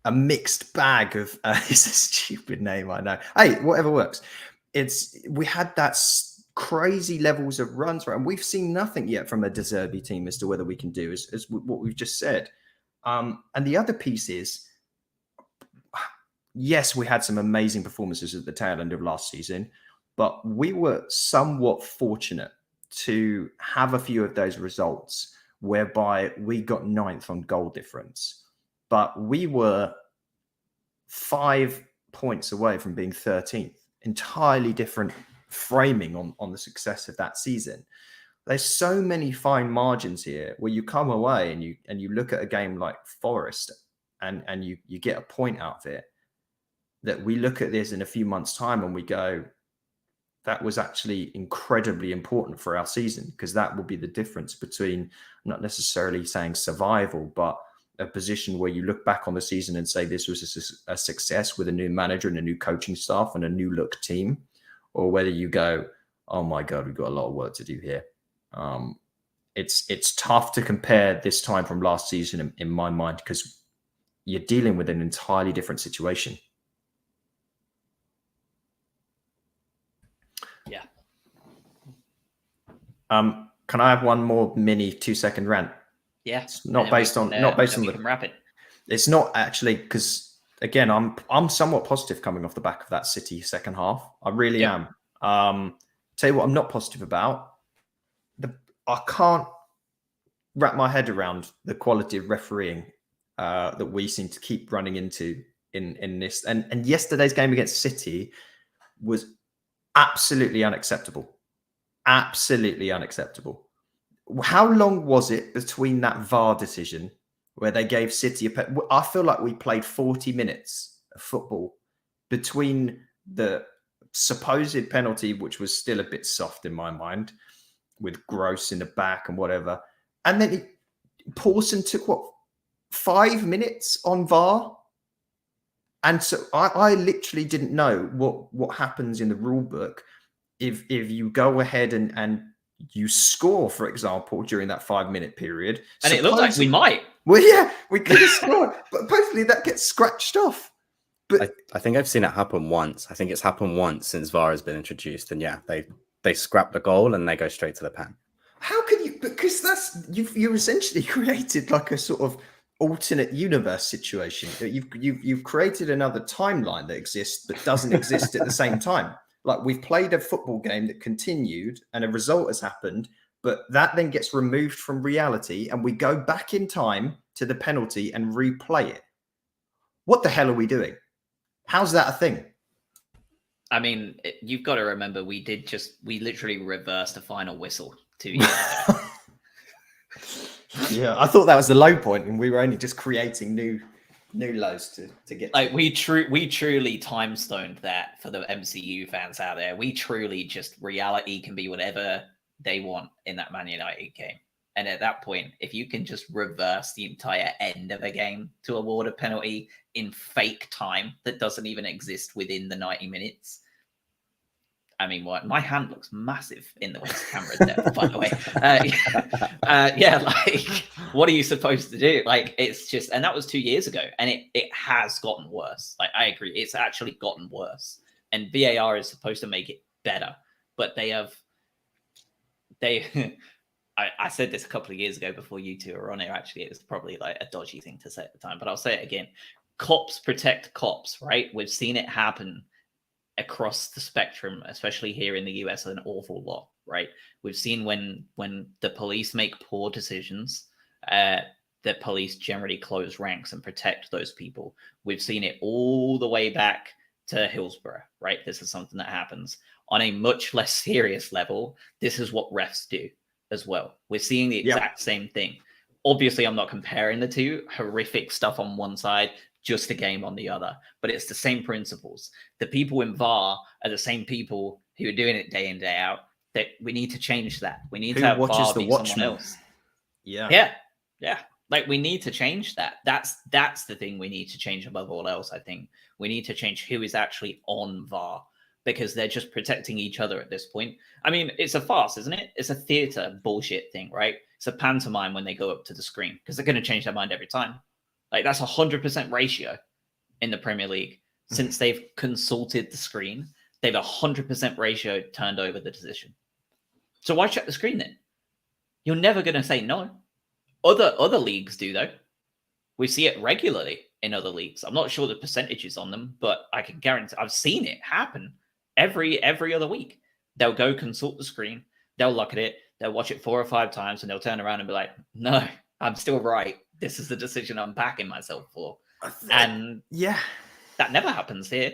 a mixed bag of. It's a stupid name, I know. Hey, whatever works. We had that crazy levels of runs, right? And we've seen nothing yet from a De Zerbi team as to whether we can do as what we've just said. And the other piece is, yes, we had some amazing performances at the tail end of last season. But we were somewhat fortunate to have a few of those results whereby we got 9th on goal difference. But we were 5 points away from being 13th. Entirely different framing on the success of that season. There's so many fine margins here where you come away and you look at a game like Forest and you get a point out of it, that we look at this in a few months' time and we go, that was actually incredibly important for our season, because that will be the difference between not necessarily saying survival, but a position where you look back on the season and say this was a success with a new manager and a new coaching staff and a new look team, or whether you go, oh my God, we've got a lot of work to do here. It's tough to compare this time from last season in my mind, because you're dealing with an entirely different situation. Yeah. Can I have one more mini 2-second rant? Yeah. It's not based on the wrap it. It's not actually, because again, I'm somewhat positive coming off the back of that City second half. I really am. Tell you what, I'm not positive about. I can't wrap my head around the quality of refereeing that we seem to keep running into in this. And yesterday's game against City was absolutely unacceptable. Absolutely unacceptable. How long was it between that VAR decision where they gave City I feel like we played 40 minutes of football between the supposed penalty, which was still a bit soft in my mind, with Gross in the back and whatever. And then Pawson took 5 minutes on VAR? And so I literally didn't know what happens in the rule book if you go ahead and you score, for example, during that 5-minute period. And it looked like we might. Well, yeah, we could have scored, but hopefully that gets scratched off. But I think I've seen it happen once. I think it's happened once since VAR has been introduced, and yeah, they scrap the goal and they go straight to the pen. How can you? Because you've essentially created like a sort of alternate universe situation. You've created another timeline that exists but doesn't exist at the same time. Like, we've played a football game that continued and a result has happened, but that then gets removed from reality and we go back in time to the penalty and replay it. What the hell are we doing? How's that a thing? I mean, you've got to remember, we literally reversed the final whistle 2 years ago. Yeah, I thought that was the low point, and we were only just creating new lows to get. Like, we truly time stoned that for the MCU fans out there. We truly just, reality can be whatever they want in that Man United game. And at that point, if you can just reverse the entire end of a game to award a penalty in fake time that doesn't even exist within the 90 minutes. I mean, what? My hand looks massive in the camera depth, by the way. Yeah, like, what are you supposed to do? Like, it's just, and that was 2 years ago, and it has gotten worse. Like, I agree, it's actually gotten worse. And VAR is supposed to make it better, but I said this a couple of years ago before you two were on here. Actually, it was probably like a dodgy thing to say at the time, but I'll say it again. Cops protect cops, right? We've seen it happen across the spectrum, especially here in the US, an awful lot, right? We've seen when the police make poor decisions, the police generally close ranks and protect those people. We've seen it all the way back to Hillsborough, right? This is something that happens on a much less serious level. This is what refs do as well. We're seeing the exact same thing. Obviously, I'm not comparing the two. Horrific stuff on one side, just a game on the other, but it's the same principles. The people in VAR are the same people who are doing it day in, day out. That we need to change that. We need to have VAR be someone else. Yeah. Like, we need to change that. That's the thing we need to change above all else. I think we need to change who is actually on VAR, because they're just protecting each other at this point. I mean, it's a farce, isn't it? It's a theater bullshit thing, right? It's a pantomime when they go up to the screen, because they're going to change their mind every time. Like, that's 100% ratio in the Premier League. Since they've consulted the screen, they've 100% ratio turned over the decision. So why check the screen then? You're never going to say no. Other leagues do, though. We see it regularly in other leagues. I'm not sure the percentages on them, but I can guarantee I've seen it happen every other week. They'll go consult the screen, they'll look at it, they'll watch it 4 or 5 times, and they'll turn around and be like, no, I'm still right. This is the decision I'm backing myself for. And that never happens here.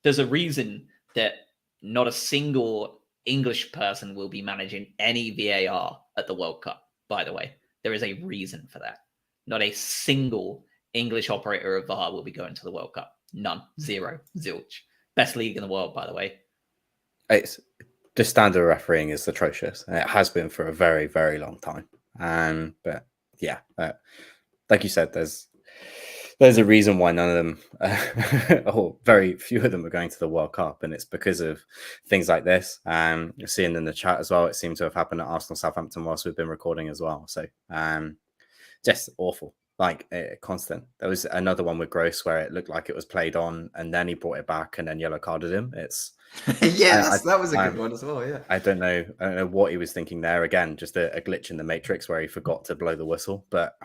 There's a reason that not a single English person will be managing any VAR at the World Cup, by the way. There is a reason for that. Not a single English operator of VAR will be going to the World Cup. None. Zero. Zilch. Best league in the world, by the way. It's the standard of refereeing is atrocious, and it has been for a very, very long time. But yeah, like you said, there's a reason why none of them, or very few of them, are going to the World Cup, and it's because of things like this. You're seeing in the chat as well. It seems to have happened at Arsenal Southampton whilst we've been recording as well. So just awful. Like, constant. There was another one with Gross where it looked like it was played on, and then he brought it back and then yellow carded him. It's that was a good one as well. Yeah, I don't know what he was thinking there. Again, just a glitch in the matrix where he forgot to blow the whistle. But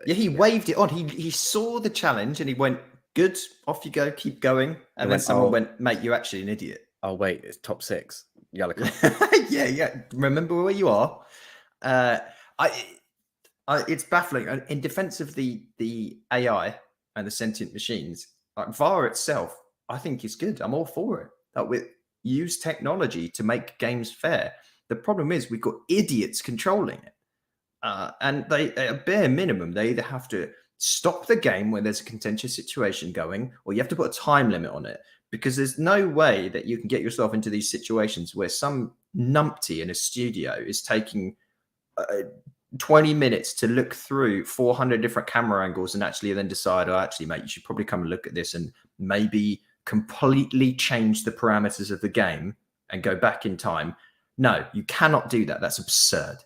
he waved it on. He saw the challenge and he went, "Good, off you go, keep going." And then someone went, "Mate, you're actually an idiot." Oh wait, it's top 6 yellow card. yeah. Remember where you are. It's baffling. In defense of the AI and the sentient machines, like VAR itself, I think is good. I'm all for it. That we use technology to make games fair. The problem is we've got idiots controlling it. And they, at a bare minimum, they either have to stop the game when there's a contentious situation going, or you have to put a time limit on it, because there's no way that you can get yourself into these situations where some numpty in a studio is taking 20 minutes to look through 400 different camera angles and actually then decide, oh, actually, mate, you should probably come and look at this and maybe completely change the parameters of the game and go back in time. No, you cannot do that. That's absurd.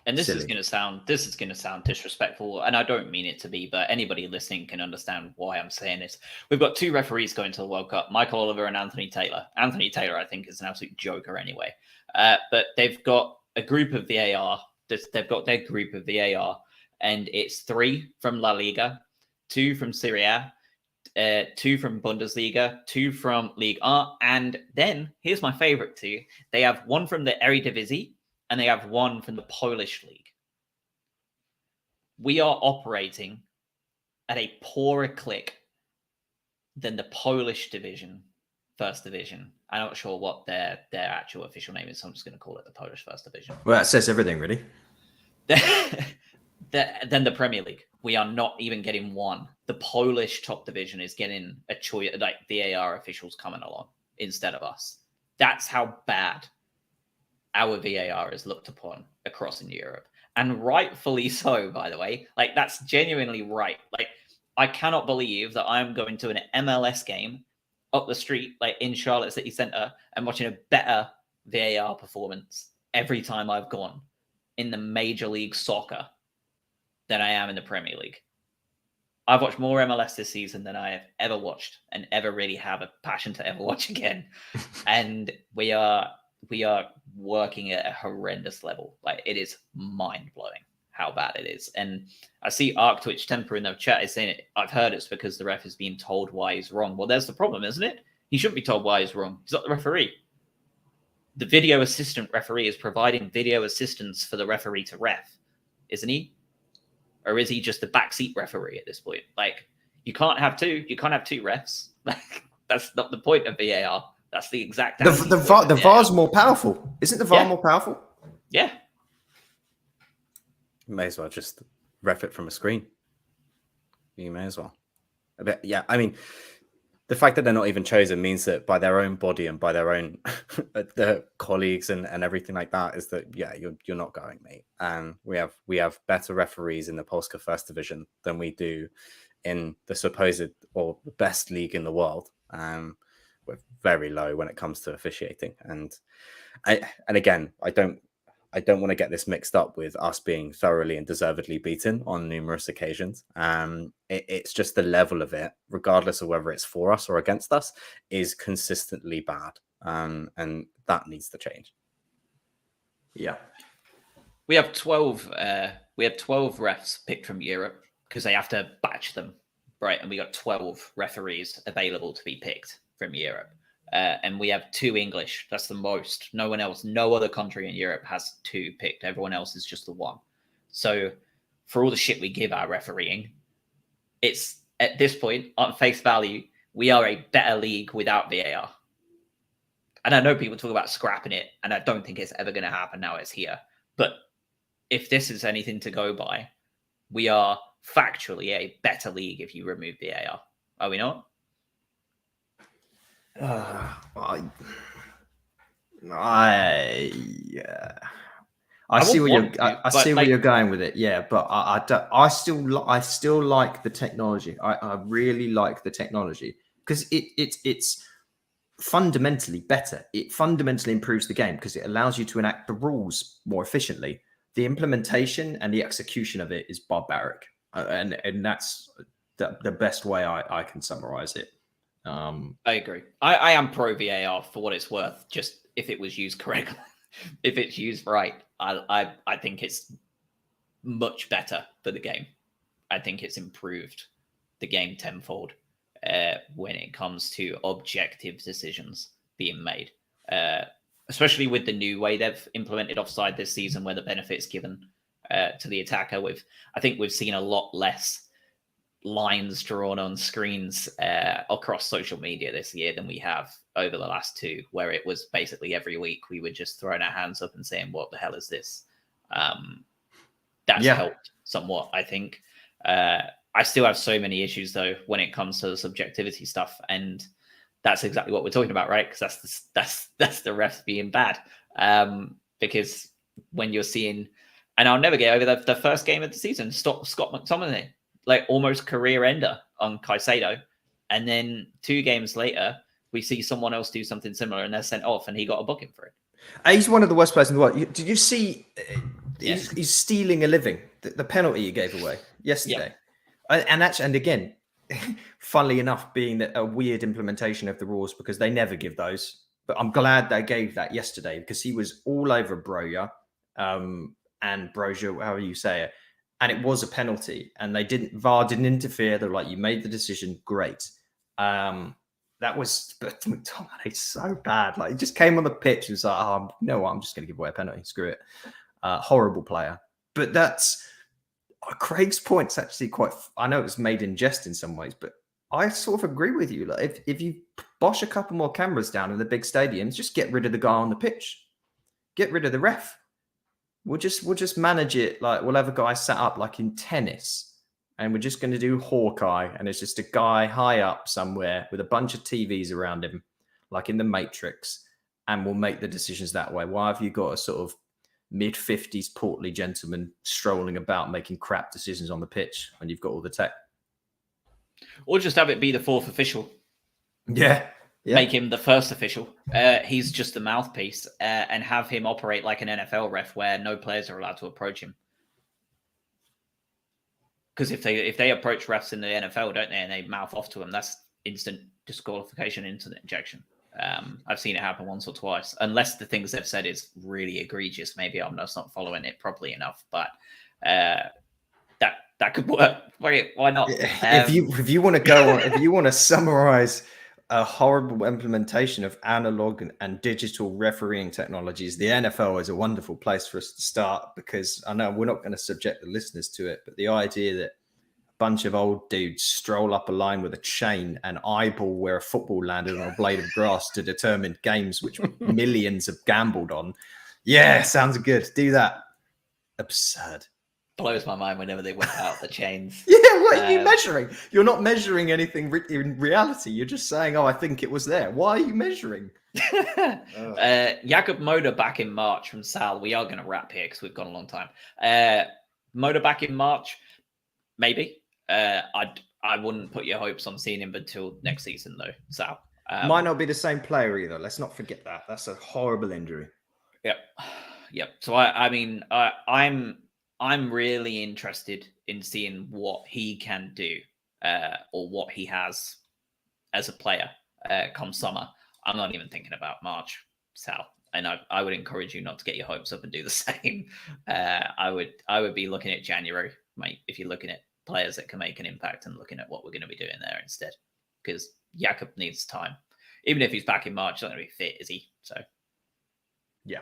And this is going to sound disrespectful, and I don't mean it to be, but anybody listening can understand why I'm saying this. We've got 2 referees going to the World Cup, Michael Oliver and Anthony Taylor. Anthony Taylor, I think, is an absolute joker anyway. But they've got a group of VAR. They've got their group of VAR, and it's 3 from La Liga, 2 from Serie A, 2 from Bundesliga, 2 from Ligue 1, and then here's my favorite 2. They have 1 from the Eredivisie, and they have 1 from the Polish league. We are operating at a poorer click than the Polish division, first division. I'm not sure what their actual official name is, so I'm just going to call it the Polish first division. Well, that says everything, really. Than the Premier League. We are not even getting 1. The Polish top division is getting a choice, like VAR officials coming along instead of us. That's how bad our VAR is looked upon across in Europe. And rightfully so, by the way. Like, that's genuinely right. Like, I cannot believe that I'm going to an MLS game up the street, like in Charlotte City Centre, and watching a better VAR performance every time I've gone in the Major League Soccer than I am in the Premier League. I've watched more MLS this season than I have ever watched and ever really have a passion to ever watch again. And we are working at a horrendous level. Like, it is mind-blowing how bad it is. And I see Arc Twitch Temper in the chat is saying it. I've heard it's because the ref is being told why he's wrong. Well, there's the problem, isn't it? He shouldn't be told why he's wrong. He's not the referee. The video assistant referee is providing video assistance for the referee to ref, isn't he? Or is he just the backseat referee at this point? Like, you can't have two refs. Like, that's not the point of VAR. That's the exact. The VAR's more powerful. Isn't the VAR more powerful? Yeah. You may as well just ref it from a screen. You may as well. Yeah, I mean, the fact that they're not even chosen means that by their own body and by their own their colleagues and everything like that is that, yeah, you're not going, mate. And we have better referees in the Polska First Division than we do in the supposed or the best league in the world. We're very low when it comes to officiating. And again, I don't want to get this mixed up with us being thoroughly and deservedly beaten on numerous occasions. It's just the level of it, regardless of whether it's for us or against us, is consistently bad. And that needs to change. Yeah. We have 12 refs picked from Europe because they have to batch them, right? And we got 12 referees available to be picked from Europe. And we have 2 English. That's the most. No one else, no other country in Europe has 2 picked. Everyone else is just the 1. So for all the shit we give our refereeing, it's at this point, on face value, we are a better league without VAR. And I know people talk about scrapping it, and I don't think it's ever going to happen now it's here. But if this is anything to go by, we are factually a better league if you remove VAR. Are we not? I see where you're going with it. Yeah, but I still like the technology. I really like the technology because it's fundamentally better. It fundamentally improves the game because it allows you to enact the rules more efficiently. The implementation and the execution of it is barbaric, and that's the best way I can summarize it. I agree. I am pro VAR for what it's worth. Just if it was used correctly, if it's used right, I think it's much better for the game. I think it's improved the game tenfold when it comes to objective decisions being made, especially with the new way they've implemented offside this season, where the benefit's given to the attacker. I think we've seen a lot less lines drawn on screens across social media this year than we have over the last 2, where it was basically every week we were just throwing our hands up and saying, what the hell is this? That's helped somewhat, I think. I still have so many issues, though, when it comes to the subjectivity stuff. And that's exactly what we're talking about, right? Because that's the refs being bad. Because when you're seeing, and I'll never get over the first game of the season, Scott McTominay, like almost career ender on Caicedo. And then 2 games later, we see someone else do something similar and they're sent off and he got a booking for it. He's one of the worst players in the world. Did you see he's stealing a living, the penalty he gave away yesterday? Yeah. And again, funnily enough, being a weird implementation of the rules because they never give those. But I'm glad they gave that yesterday because he was all over Broja and Broja, however you say it. And it was a penalty, and VAR didn't interfere. They're like, you made the decision, great. That was McTominay so bad. Like, he just came on the pitch and was like, "Oh, you know what? I'm just going to give away a penalty. Screw it." Horrible player. But that's Craig's point's actually quite. I know it was made in jest in some ways, but I sort of agree with you. Like, if you bosh a couple more cameras down in the big stadiums, just get rid of the guy on the pitch, get rid of the ref. We'll just manage it. Like, we'll have a guy set up like in tennis. And we're just going to do Hawkeye, and it's just a guy high up somewhere with a bunch of TVs around him, like in the Matrix, and we'll make the decisions that way. Why have you got a sort of mid-50s portly gentleman strolling about making crap decisions on the pitch when you've got all the tech? Or just have it be the fourth official. Yeah. Make him the first official. He's just the mouthpiece, and have him operate like an NFL ref where no players are allowed to approach him. Because if they approach refs in the NFL, don't they, and they mouth off to them, that's instant disqualification, instant ejection. I've seen it happen once or twice, unless the things they've said is really egregious. Maybe I'm just not following it properly enough, but that could work. Why not? If you want to go on, if you want to summarize a horrible implementation of analog and digital refereeing technologies, the NFL is a wonderful place for us to start, because I know we're not going to subject the listeners to it, but the idea that a bunch of old dudes stroll up a line with a chain and eyeball where a football landed on a blade of grass to determine games which millions have gambled on. Yeah, sounds good. Do that. Absurd. Blows my mind whenever they whip out the chains. Yeah, what are you measuring? You're not measuring anything in reality. You're just saying, "Oh, I think it was there." Why are you measuring? Jakub Moder back in March from Sal. We are going to wrap here because we've gone a long time. Moder back in March, maybe. I wouldn't put your hopes on seeing him until next season, though. Sal might not be the same player either. Let's not forget that. That's a horrible injury. Yep. So I'm really interested in seeing what he can do, or what he has as a player come summer. I'm not even thinking about March, Sal, and I would encourage you not to get your hopes up and do the same. I would be looking at January, mate, if you're looking at players that can make an impact, and looking at what we're going to be doing there instead, because Jakub needs time. Even if he's back in March, he's not going to be fit, is he? So, yeah.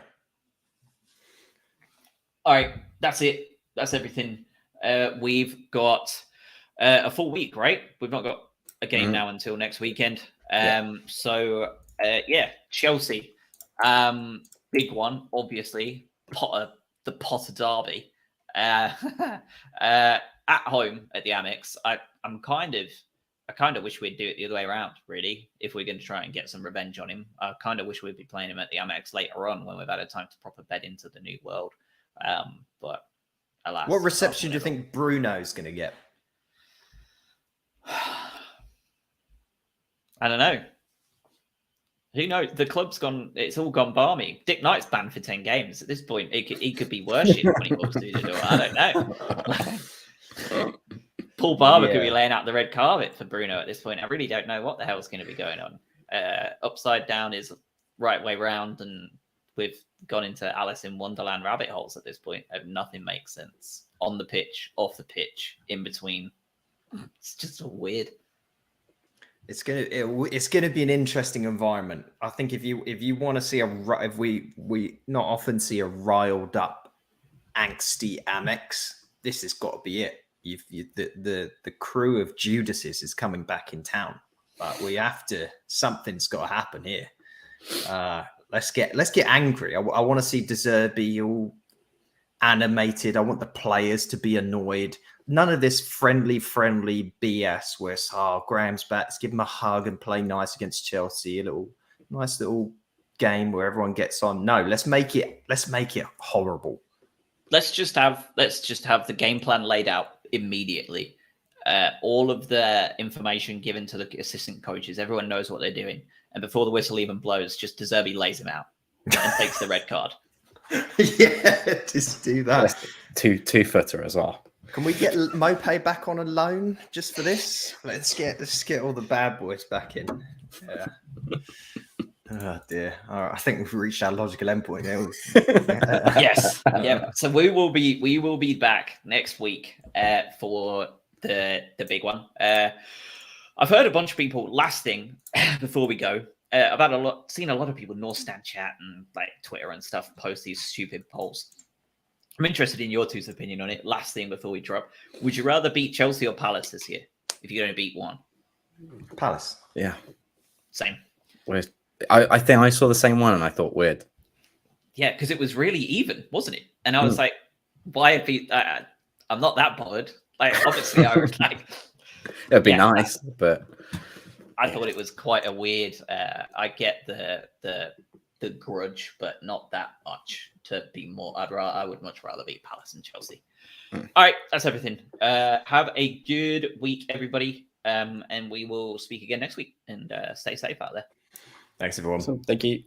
All right, that's it. That's everything. We've got a full week, right? We've not got a game now until next weekend. So, Chelsea, big one, obviously. The Potter derby at home at the Amex. I kind of wish we'd do it the other way around, really, if we're going to try and get some revenge on him. I kind of wish we'd be playing him at the Amex later on when we've had a time to proper bed into the new world. But alas, what reception do you think Bruno's going to get? I don't know. Who knows? The club's gone. It's all gone balmy. Dick Knight's banned for 10 games. At this point, he could be worshipped when he walks through the door. I don't know. Paul Barber could be laying out the red carpet for Bruno at this point. I really don't know what the hell's going to be going on. Upside down is right way round, and we've gone into Alice in Wonderland rabbit holes at this point. Nothing makes sense on the pitch, off the pitch, in between. It's just so weird. It's gonna be an interesting environment. I think if you want to see if we not often see a riled up, angsty Amex, this has got to be it. The crew of Judases is coming back in town, but we have to. Something's got to happen here. Let's get angry. I want to see De Zerbi all animated. I want the players to be annoyed. None of this friendly BS where it's, Graham's back, let's give him a hug and play nice against Chelsea. A nice little game where everyone gets on. No, let's make it horrible. Let's just have the game plan laid out immediately. All of the information given to the assistant coaches. Everyone knows what they're doing. And before the whistle even blows, just De Zerbi lays him out and takes the red card. Yeah, just do that. Two-footer as well. Can we get Mopé back on a loan just for this? Let's get all the bad boys back in. Yeah. Oh dear. All right, I think we've reached our logical endpoint now. Yes. Yeah. So we will be back next week for the big one. I've heard a bunch of people. Last thing before we go, I've seen a lot of people North Stand chat and like Twitter and stuff post these stupid polls. I'm interested in your two's opinion on it. Last thing before we drop, would you rather beat Chelsea or Palace this year? If you only beat one, Palace. Yeah. same. Weird. I think I saw the same one and I thought weird. Yeah, because it was really even, wasn't it? And I was like, why be? I'm not that bothered. Like, obviously, I would like. It'd be nice, but I thought it was quite a weird. I get the grudge, but not that much to be more. I would much rather beat Palace and Chelsea. All right, that's everything. Have a good week, everybody, and we will speak again next week. And stay safe out there. Thanks, everyone. awesome. Thank you.